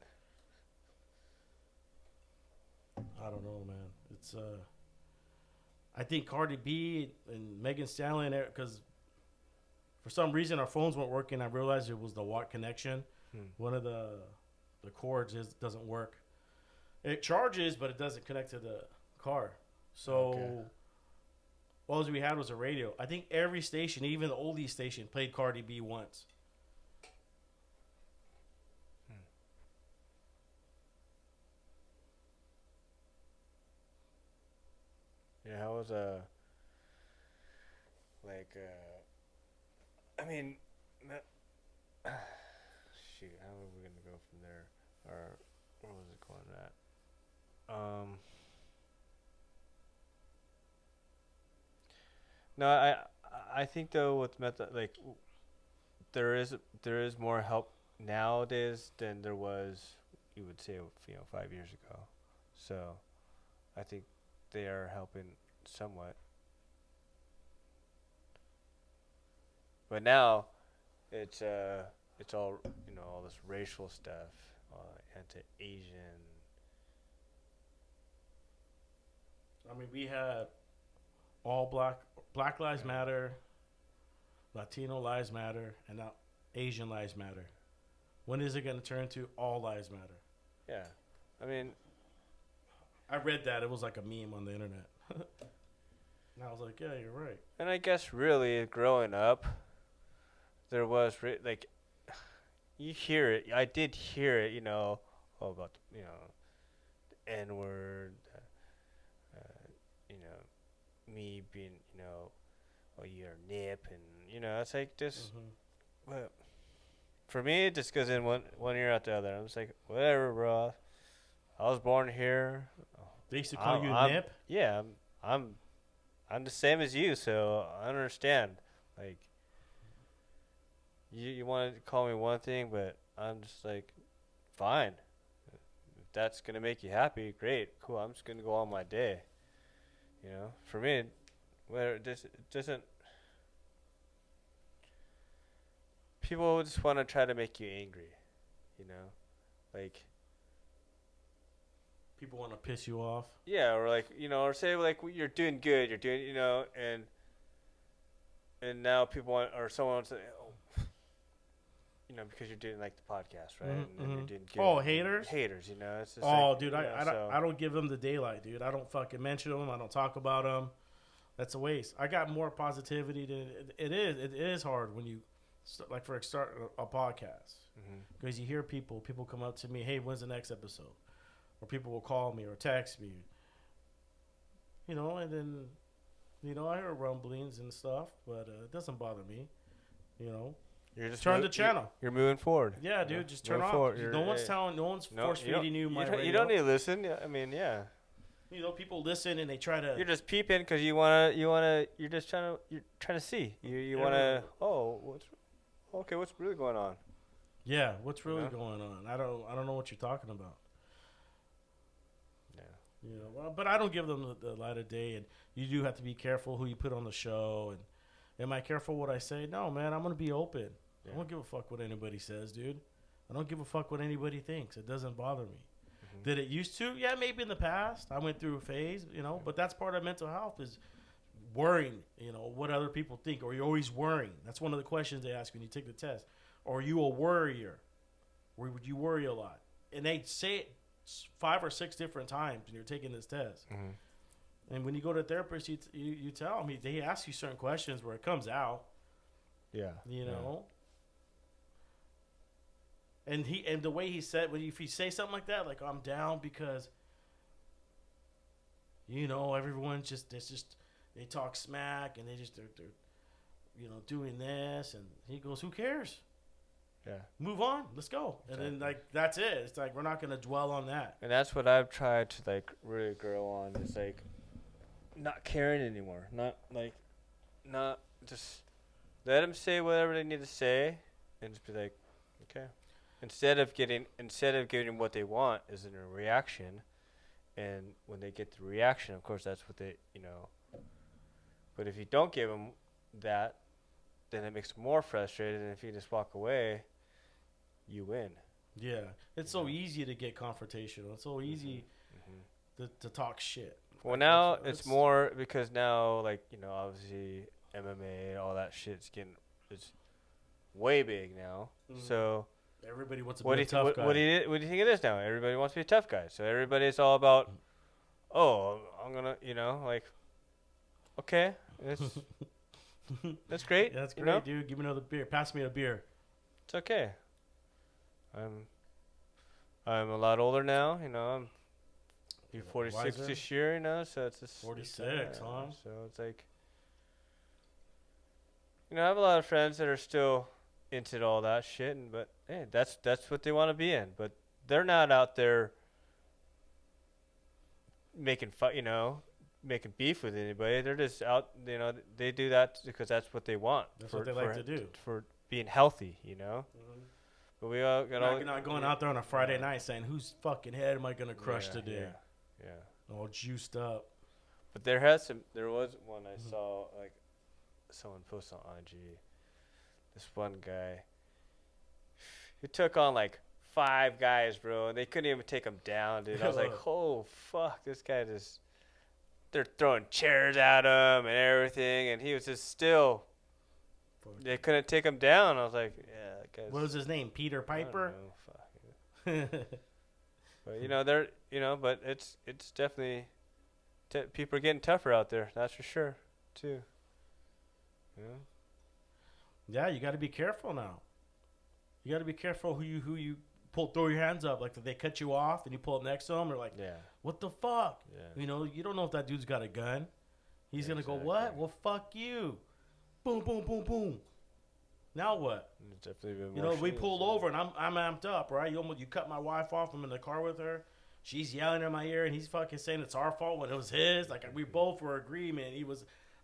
I don't know, man. It's I think Cardi B and Megan Stallion, because for some reason our phones weren't working. I realized it was the watt connection. One of the cords doesn't work. It charges, but it doesn't connect to the car. So all we had was a radio. I think every station, even the oldie station, played Cardi B once. Yeah, how was I mean, shoot, how are we gonna go from there? Or where was it going at? No, I think though with there is more help nowadays than there was, you would say, 5 years ago. So I think they are helping somewhat. But now it's all all this racial stuff, anti-Asian. I mean, we had all Black Lives Matter, Latino Lives Matter, and now Asian Lives Matter. When is it going to turn to All Lives Matter? Yeah, I mean, I read that. It was like a meme on the internet. And I was like, yeah, you're right. And I guess really growing up, there was like, you hear it. I did hear it, all about the N word, me being, oh, you're a nip, and it's like just. But for me, it just goes in one ear out the other. I'm just like, whatever, bro. I was born here. They used to call you nip. Yeah, I'm the same as you, so I understand. Like, you want to call me one thing, but I'm just like, fine. If that's gonna make you happy, great, cool. I'm just gonna go on my day. For me, where it doesn't. People just want to try to make you angry, like. People want to piss you off. Yeah, or like or say like you're doing good, you're doing and now people want or someone wants to, because you're doing like the podcast, right? And you're doing good. Oh, haters. Haters, It's just dude, I don't give them the daylight, dude. I don't fucking mention them. I don't talk about them. That's a waste. I got more positivity than it is. It is hard when you start a podcast because you hear people come up to me, hey, when's the next episode? Or people will call me or text me, and then, I hear rumblings and stuff, but it doesn't bother me, You're just turn the channel. You're moving forward. Yeah, dude, just turn off. No one's force feeding you my radio. You don't need to listen. Yeah, I mean, yeah. People listen and they try to. You're just peeping because you're trying to see. You want to. Oh, what's really going on? Yeah, what's really going on? I don't know what you're talking about. But I don't give them the light of day, and you do have to be careful who you put on the show. And am I careful what I say? No, man, I'm gonna be open. I don't give a fuck what anybody says, dude. I don't give a fuck what anybody thinks. It doesn't bother me. Did it used to? Yeah, maybe in the past. I went through a phase, but that's part of mental health is worrying, what other people think, or you're always worrying. That's one of the questions they ask when you take the test. Or are you a worrier? Or would you worry a lot? And they say it 5 or 6 different times when you're taking this test. And when you go to a therapist, you tell them, they ask you certain questions where it comes out. Yeah. And the way he said, if you say something like that, like I'm down because everyone's they talk smack and they're doing this, and he goes, who cares? Yeah. Move on. Let's go. Exactly. And then that's it. It's like we're not gonna dwell on that. And that's what I've tried to really grow on is not caring anymore. Not just let them say whatever they need to say, and just be like, okay. Instead of getting what they want is in a reaction, and when they get the reaction, of course that's what they But if you don't give them that, then it makes them more frustrated, and if you just walk away, you win. Yeah, it's so easy to get confrontational. It's so easy to talk shit. Well, now it's more because now, obviously MMA, all that shit's it's way big now. So everybody wants to be a tough guy. What do you think it is now? Everybody wants to be a tough guy. So everybody's all about, I'm gonna, okay, that's great. Yeah, that's great, dude. Give me another beer. Pass me a beer. It's okay. I'm a lot older now, I'm 46 wiser this year, so it's just 46, huh? So it's like, I have a lot of friends that are still into all that shit, but hey, that's what they want to be in. But they're not out there making making beef with anybody. They're just out, they do that because that's what they want. That's what they like to do for being healthy, But we all got not going out there on a Friday night saying, whose fucking head am I going to crush today? Yeah. All juiced up. But there was one I saw, someone post on IG. This one guy, he took on 5 guys, bro, and they couldn't even take him down, dude. I was like, oh, fuck, this guy they're throwing chairs at him and everything, and he was just still, they couldn't take him down. I was like, yeah, that guy's... What was his name? Peter Piper? I don't know, fuck. But but it's definitely people are getting tougher out there. That's for sure, too. Yeah. Yeah, you got to be careful now. You got to be careful who you throw your hands up. Like if they cut you off and you pull up next to them, or like, Yeah. what the fuck? Yeah. You don't know if that dude's got a gun. He's gonna go, Exactly. what? Well, fuck you. Boom, boom, boom, boom. Now what? It's definitely been more We shootings, pulled yeah. over and I'm amped up, right? You cut my wife off. I'm in the car with her. She's yelling in my ear and he's fucking saying it's our fault when it was his. Like we both were agreement.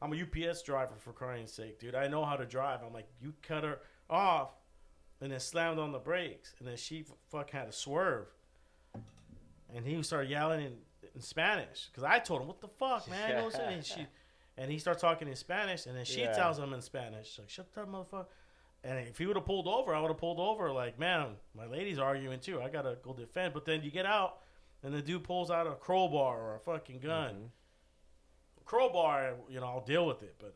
I'm a UPS driver for crying sake, dude. I know how to drive. I'm like, you cut her off and then slammed on the brakes and then she fucking had to swerve. And he started yelling in Spanish because I told him, what the fuck, man? You know what I'm saying? And he starts talking in Spanish and then she tells him in Spanish, like, shut up, motherfucker. And if he would have pulled over, I would have pulled over. Like, man, my lady's arguing too. I gotta go defend. But then you get out, and the dude pulls out a crowbar or a fucking gun. Mm-hmm. Crowbar, I'll deal with it. But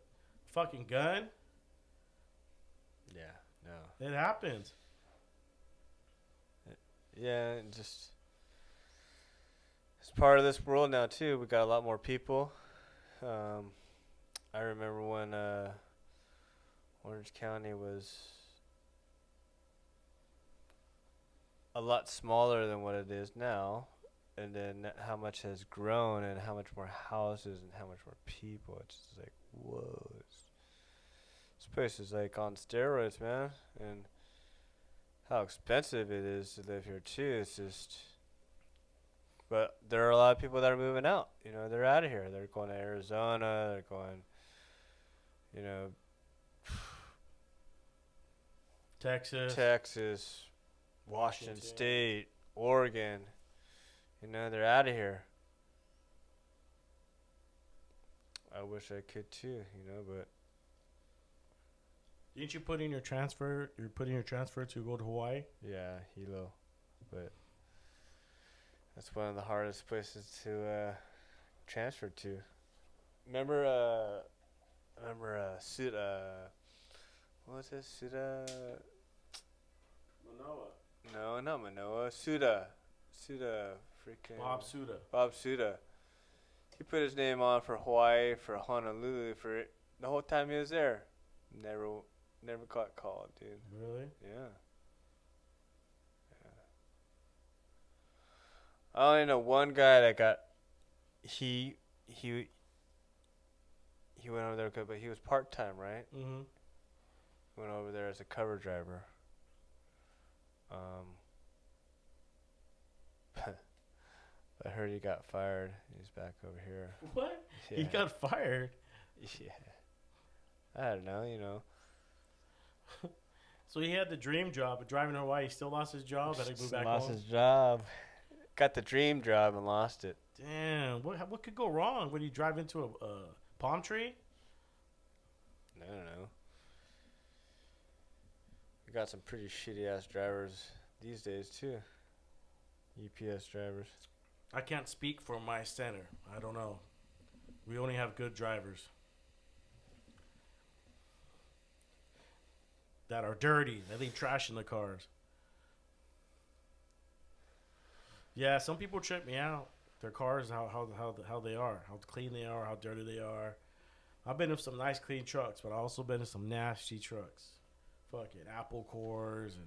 fucking gun, Yeah, no. it happens. Yeah, and just it's part of this world now too. We got a lot more people. I remember when Orange County was a lot smaller than what it is now, and then how much has grown and how much more houses and how much more people. It's just like, whoa. This place is like on steroids, man. And how expensive it is to live here too. It's just, but there are a lot of people that are moving out. They're out of here. They're going to Arizona. They're going, Texas, Washington State, Oregon. They're out of here. I wish I could too, but. Didn't you put in your transfer? You're putting your transfer to go to Hawaii? Yeah, Hilo. But that's one of the hardest places to transfer to. Remember Suda. What was this? Suda. Manoa. No, not Manoa. Suda. Freaking. Bob Suda. He put his name on for Hawaii, for Honolulu, for the whole time he was there. Never got called, dude. Really? Yeah. I only know one guy that got. He went over there, but he was part time, right? Mm-hmm. Went over there as a cover driver. I heard he got fired. He's back over here. What? Yeah. He got fired? Yeah. I don't know, So he had the dream job, but driving to Hawaii, he still lost his job. Had to move back lost home. his job. Got the dream job and lost it. Damn, what could go wrong when you drive into a palm tree? I don't know. We got some pretty shitty ass drivers these days too. UPS drivers. I can't speak for my center. I don't know. We only have good drivers that are dirty. They leave trash in the cars. Yeah, some people trip me out. Their cars, how they are, how clean they are, how dirty they are. I've been in some nice clean trucks, but I've also been in some nasty trucks. Fucking apple cores and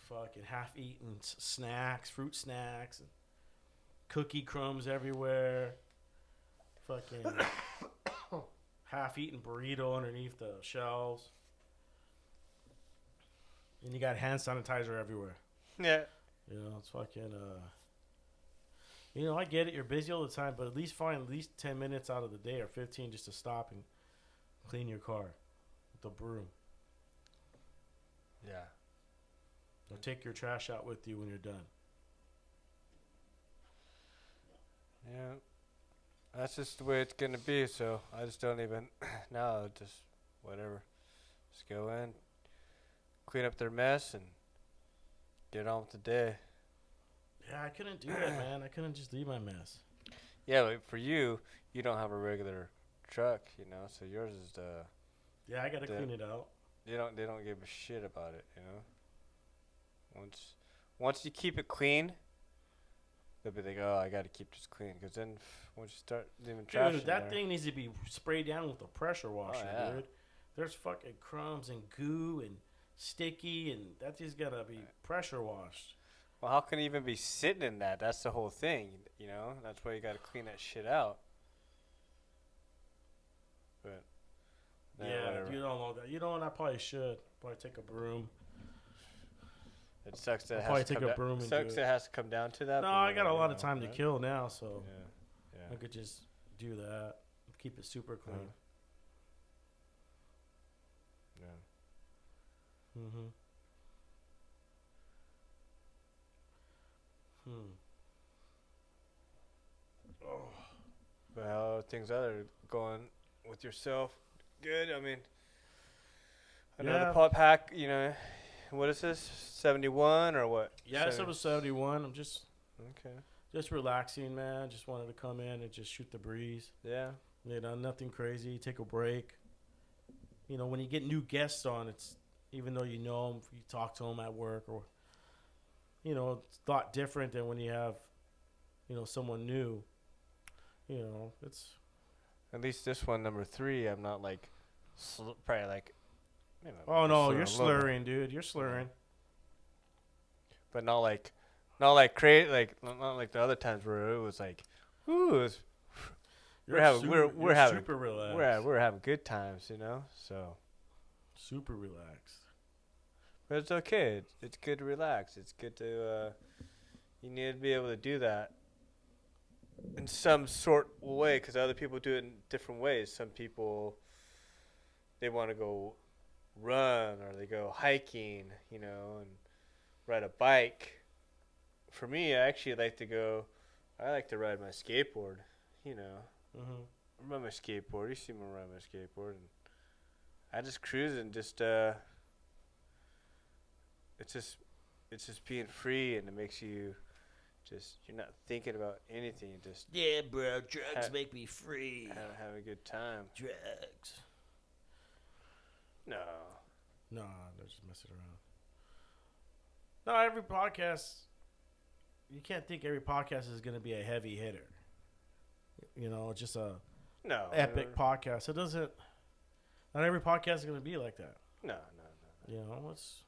fucking half-eaten snacks, fruit snacks, and cookie crumbs everywhere. Fucking half-eaten burrito underneath the shelves. And you got hand sanitizer everywhere. Yeah. It's fucking, I get it. You're busy all the time, but at least find at least 10 minutes out of the day or 15 just to stop and clean your car with the broom. Yeah. Or take your trash out with you when you're done. Yeah. That's just the way it's going to be, so I just don't even, no, just whatever. Just go in, clean up their mess, and get on with the day. Yeah, I couldn't do that, man. I couldn't just leave my mess. Yeah, but for you don't have a regular truck, so yours is Yeah, I got to clean it out. They don't give a shit about it, Once you keep it clean, they'll be like, oh, I got to keep this clean. Because then once you start leaving trash Dude, in that there, thing needs to be sprayed down with a pressure washer, yeah. dude. There's fucking crumbs and goo and sticky, and that just gotta be pressure washed. well, how can it even be sitting in that? That's the whole thing, you know? That's why you got to clean that shit out. But, Yeah, whatever. you don't know that. You know what? I probably should. Probably take a broom. It sucks that I'll it probably has to take come a down. broom and Sucks do it it. has to come down to that. No, but I got a lot of know, time to right? kill now, so Yeah, I could just do that. Keep it super clean. yeah. Mm-hmm. Oh. But how are things other going with yourself? Good. I mean, I know Yeah. the pop pack. You know, what is this? 71 or what? Yeah, it's episode 71. I'm just Okay. relaxing, man. Just wanted to come in and just shoot the breeze. Yeah. You know, nothing crazy. Take a break. You know, when you get new guests on, it's even though you know them, you talk to them at work, or you know, it's a lot different than when you have, you know, someone new. You know, it's At least this one, number 3, I'm not like, probably like. You know, oh no, you're a little bit. slurring, dude. You're slurring. But not like not like the other times where it was like, ooh, it was, we're having super relaxed. we're having good times, you know. So, super relaxed. but it's okay. It's good to relax. It's good to you need to be able to do that in some sort of way, because other people do it in different ways. Some people, they want to go run or they go hiking, you know, and ride a bike. For me, I actually like to ride my skateboard, you know. Mm-hmm. I ride my skateboard. You see me ride my skateboard, and I just cruise and just it's just being free, and it makes you just, you're not thinking about anything. You just Yeah, bro. Drugs make me free. have a good time. Drugs. No. No, they're just messing around. No, every podcast, you can't think every podcast is going to be a heavy hitter. You know, just a No. epic podcast. It doesn't. Not every podcast is going to be like that. No. You know, it's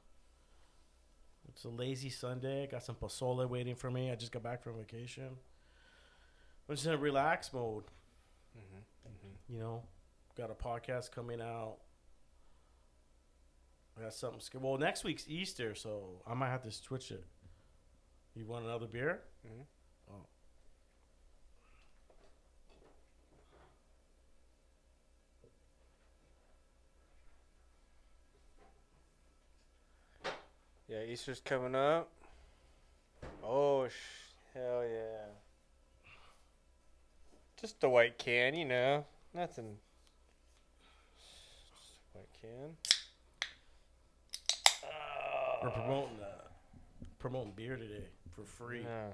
a lazy Sunday. I got some pozole waiting for me. I just got back from vacation. I'm just in a relax mode. You know, got a podcast coming out. I got something. Well, next week's Easter, so I might have to switch it. You want another beer? Mm-hmm. Oh. Yeah, Easter's coming up. Oh, hell yeah. Just a white can, you know. Nothing. Just a white can. We're promoting beer today for free. Yeah.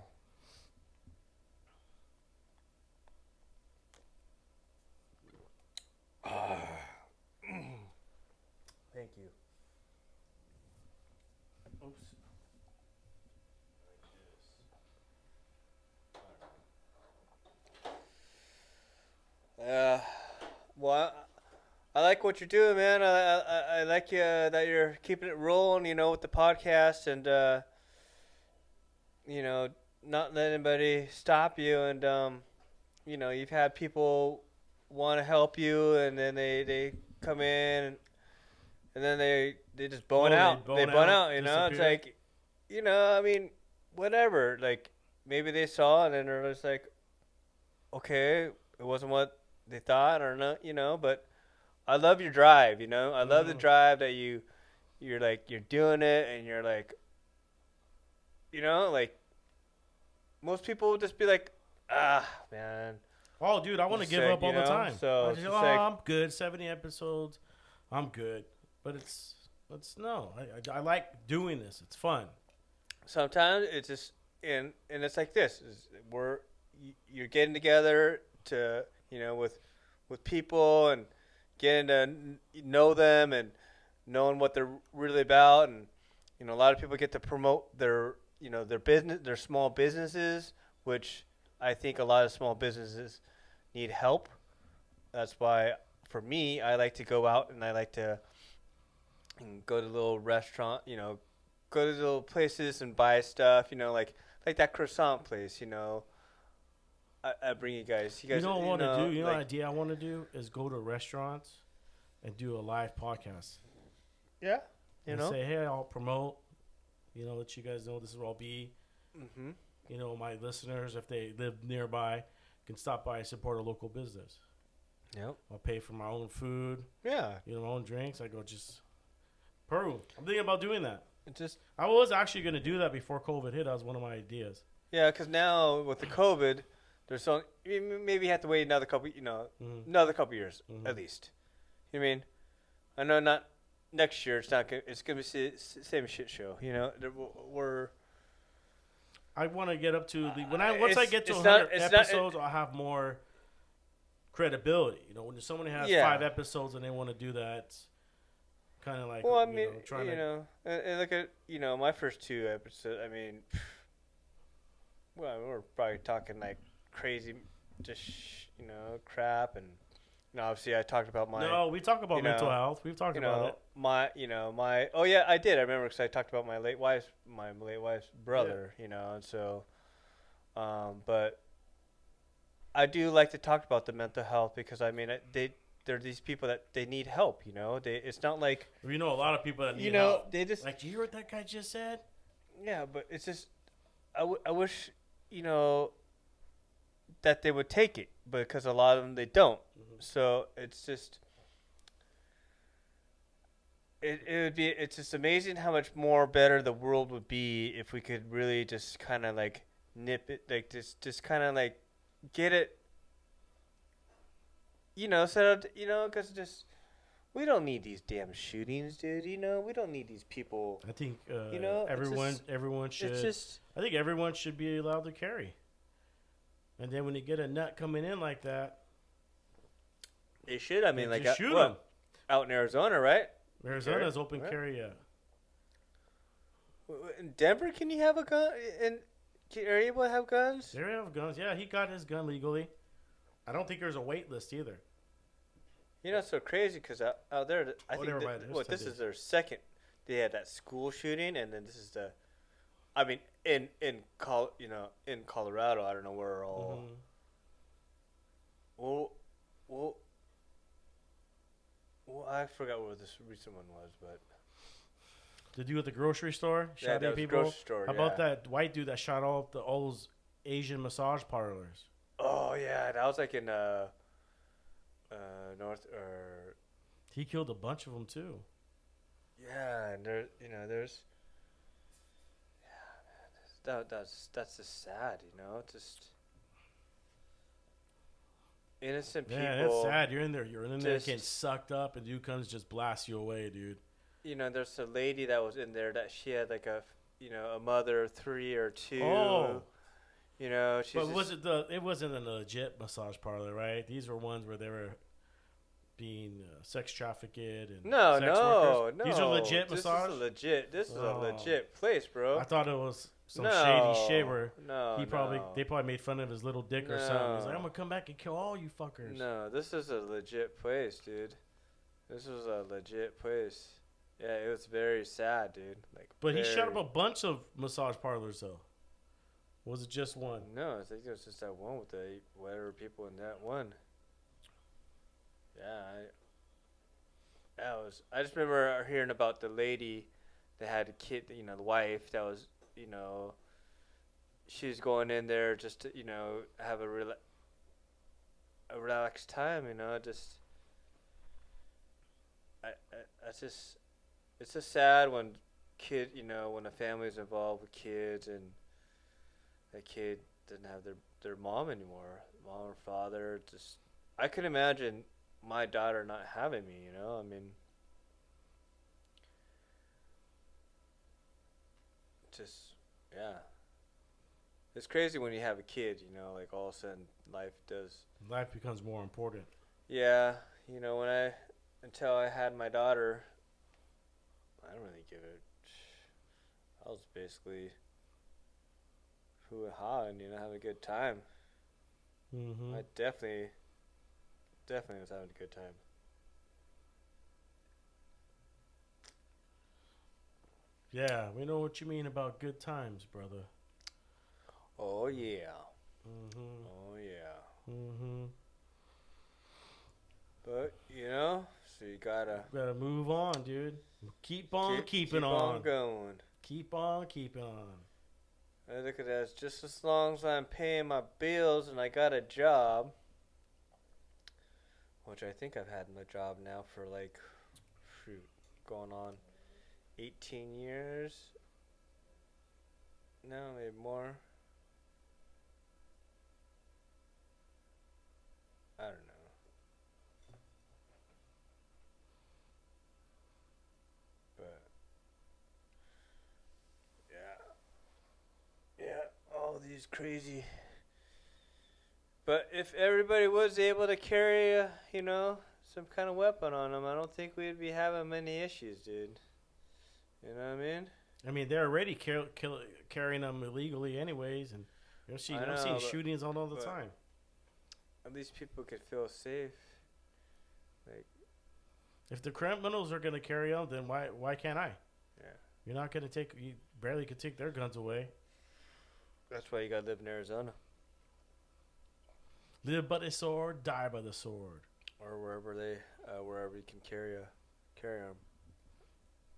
Thank you. Oops. Well, I like what you're doing, man. I like that you're keeping it rolling, you know, with the podcast, and you know, not letting anybody stop you. And you know, you've had people want to help you, and then they come in, and then they just bone out. They bone out, you know. It's like, you know, I mean, whatever. Like, maybe they saw, and then they're just like, okay, it wasn't what they thought, or not, you know. But I love your drive, you know. I love the drive that you're like, you're doing it, and you're like, you know, like, most people would just be like, man. Oh, dude, I want to give up all the time. So I just, I'm good. 70 episodes, I'm good. But it's no. I like doing this. It's fun. Sometimes it's just, and it's like this: you're getting together to, you know, with people and getting to know them and knowing what they're really about, and you know, a lot of people get to promote their, you know, their business, their small businesses which I think a lot of small businesses need help. That's why, for me, I like to go out and I like to go to little restaurant, go to little places and buy stuff, like that croissant place, I bring you guys. You know what I want to do? You know what idea I want to do is go to restaurants and do a live podcast. Yeah. Say, hey, I'll promote, let you guys know this is where I'll be. Mm-hmm. My listeners, if they live nearby, can stop by and support a local business. Yep. I'll pay for my own food. Yeah. My own drinks. I go just Peru. I'm thinking about doing that. I was actually going to do that before COVID hit. That was one of my ideas. Yeah, because now with the COVID, there's so maybe you have to wait another couple, another couple years at least. You know what I mean? I know not next year. It's not. It's gonna be the same shit show. We're. I want to get up to once I get to 100 episodes, I'll have more credibility. When someone has 5 episodes and they want to do that, kind of like. Well, I mean, and look at my first 2 episodes. I mean, well, we're probably talking like crazy, just crap, and obviously I talked about my. No, we talk about mental health. We've talked about it. My. Oh yeah, I did. I remember because I talked about my late wife's brother. Yeah. And so, but I do like to talk about the mental health because I mean they're these people that they need help. It's not like a lot of people that need help. They just like. Do you hear what that guy just said? Yeah, but it's just I wish that they would take it, because a lot of them they don't. Mm-hmm. So it's just it's just amazing how much more better the world would be if we could really just kind of like nip it, like just kind of like get it, set up, because just we don't need these damn shootings, dude. We don't need these people. I think everyone should. I think everyone should be allowed to carry. And then when you get a nut coming in like that, they should. I mean, like shoot them out in Arizona, right? Arizona's open carry. Yeah. In Denver, can you have a gun? Are you able to have guns? They have guns. Yeah, he got his gun legally. I don't think there's a wait list either. It's so crazy because out there, I think this is their second. They had that school shooting, and then this is the. I mean, in Colorado, I don't know where all. Mm-hmm. Well, I forgot what this recent one was, but. The dude at the grocery store shooting people. Grocery store. How about that white dude that shot all those Asian massage parlors? Oh yeah, that was like in North or. He killed a bunch of them too. Yeah, and there's. Yeah, man, that's just sad, just innocent people. Yeah, it's sad. You're in there getting sucked up, and dude comes just blast you away, dude. There's a lady that was in there that she had like a mother of 3 or 2. Oh. She's. But it wasn't a legit massage parlor, right? These were ones where they were being sex trafficked and sex workers. These are legit massage. This is a legit place, bro. I thought it was some shady shit where they probably made fun of his little dick or something. He's like, I'm gonna come back and kill all you fuckers. No, this is a legit place, dude. This was a legit place. Yeah, it was very sad, dude. But he shut up a bunch of massage parlors, though. Was it just one? No, I think it was just that one with the whatever people in that one. Yeah, I just remember hearing about the lady that had a kid, the wife that was, she was going in there just to, have a relaxed time, just. It's just sad when when a family is involved with kids and that kid doesn't have their mom anymore, mom or father. Just I could imagine my daughter not having me. I mean, just yeah. It's crazy when you have a kid. Like all of a sudden life becomes more important. Yeah, until I had my daughter. I don't really give it. I was basically hoo and ha and have a good time. Mm-hmm. I definitely was having a good time. Yeah, we know what you mean about good times, brother. Oh yeah. Mm-hmm. Oh yeah. Mm-hmm. But so you gotta Gotta move on, dude. Keep on keeping keep on. on going. Keep on keeping on. I look at that as just as long as I'm paying my bills and I got a job, which I think I've had my job now for like, going on 18 years. No, maybe more. I don't know. But yeah, all these crazy. But if everybody was able to carry, some kind of weapon on them, I don't think we'd be having many issues, dude. You know what I mean? I mean, they're already carrying them illegally, anyways, and I'm seeing shootings all the time. At least people could feel safe. Like, if the criminals are gonna carry them, then why can't I? yeah. You're not gonna take. You barely could take their guns away. That's why you gotta live in Arizona. Live by the sword, die by the sword. Or wherever you can carry them.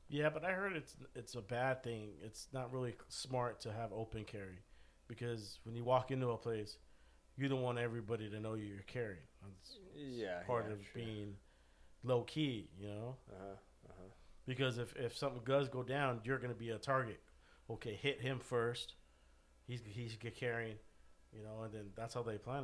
Yeah, but I heard it's a bad thing. It's not really smart to have open carry, because when you walk into a place, you don't want everybody to know you're carrying. That's part of being low key, Because if something does go down, you're gonna be a target. Okay, hit him first. He's carrying, and then that's how they plan it.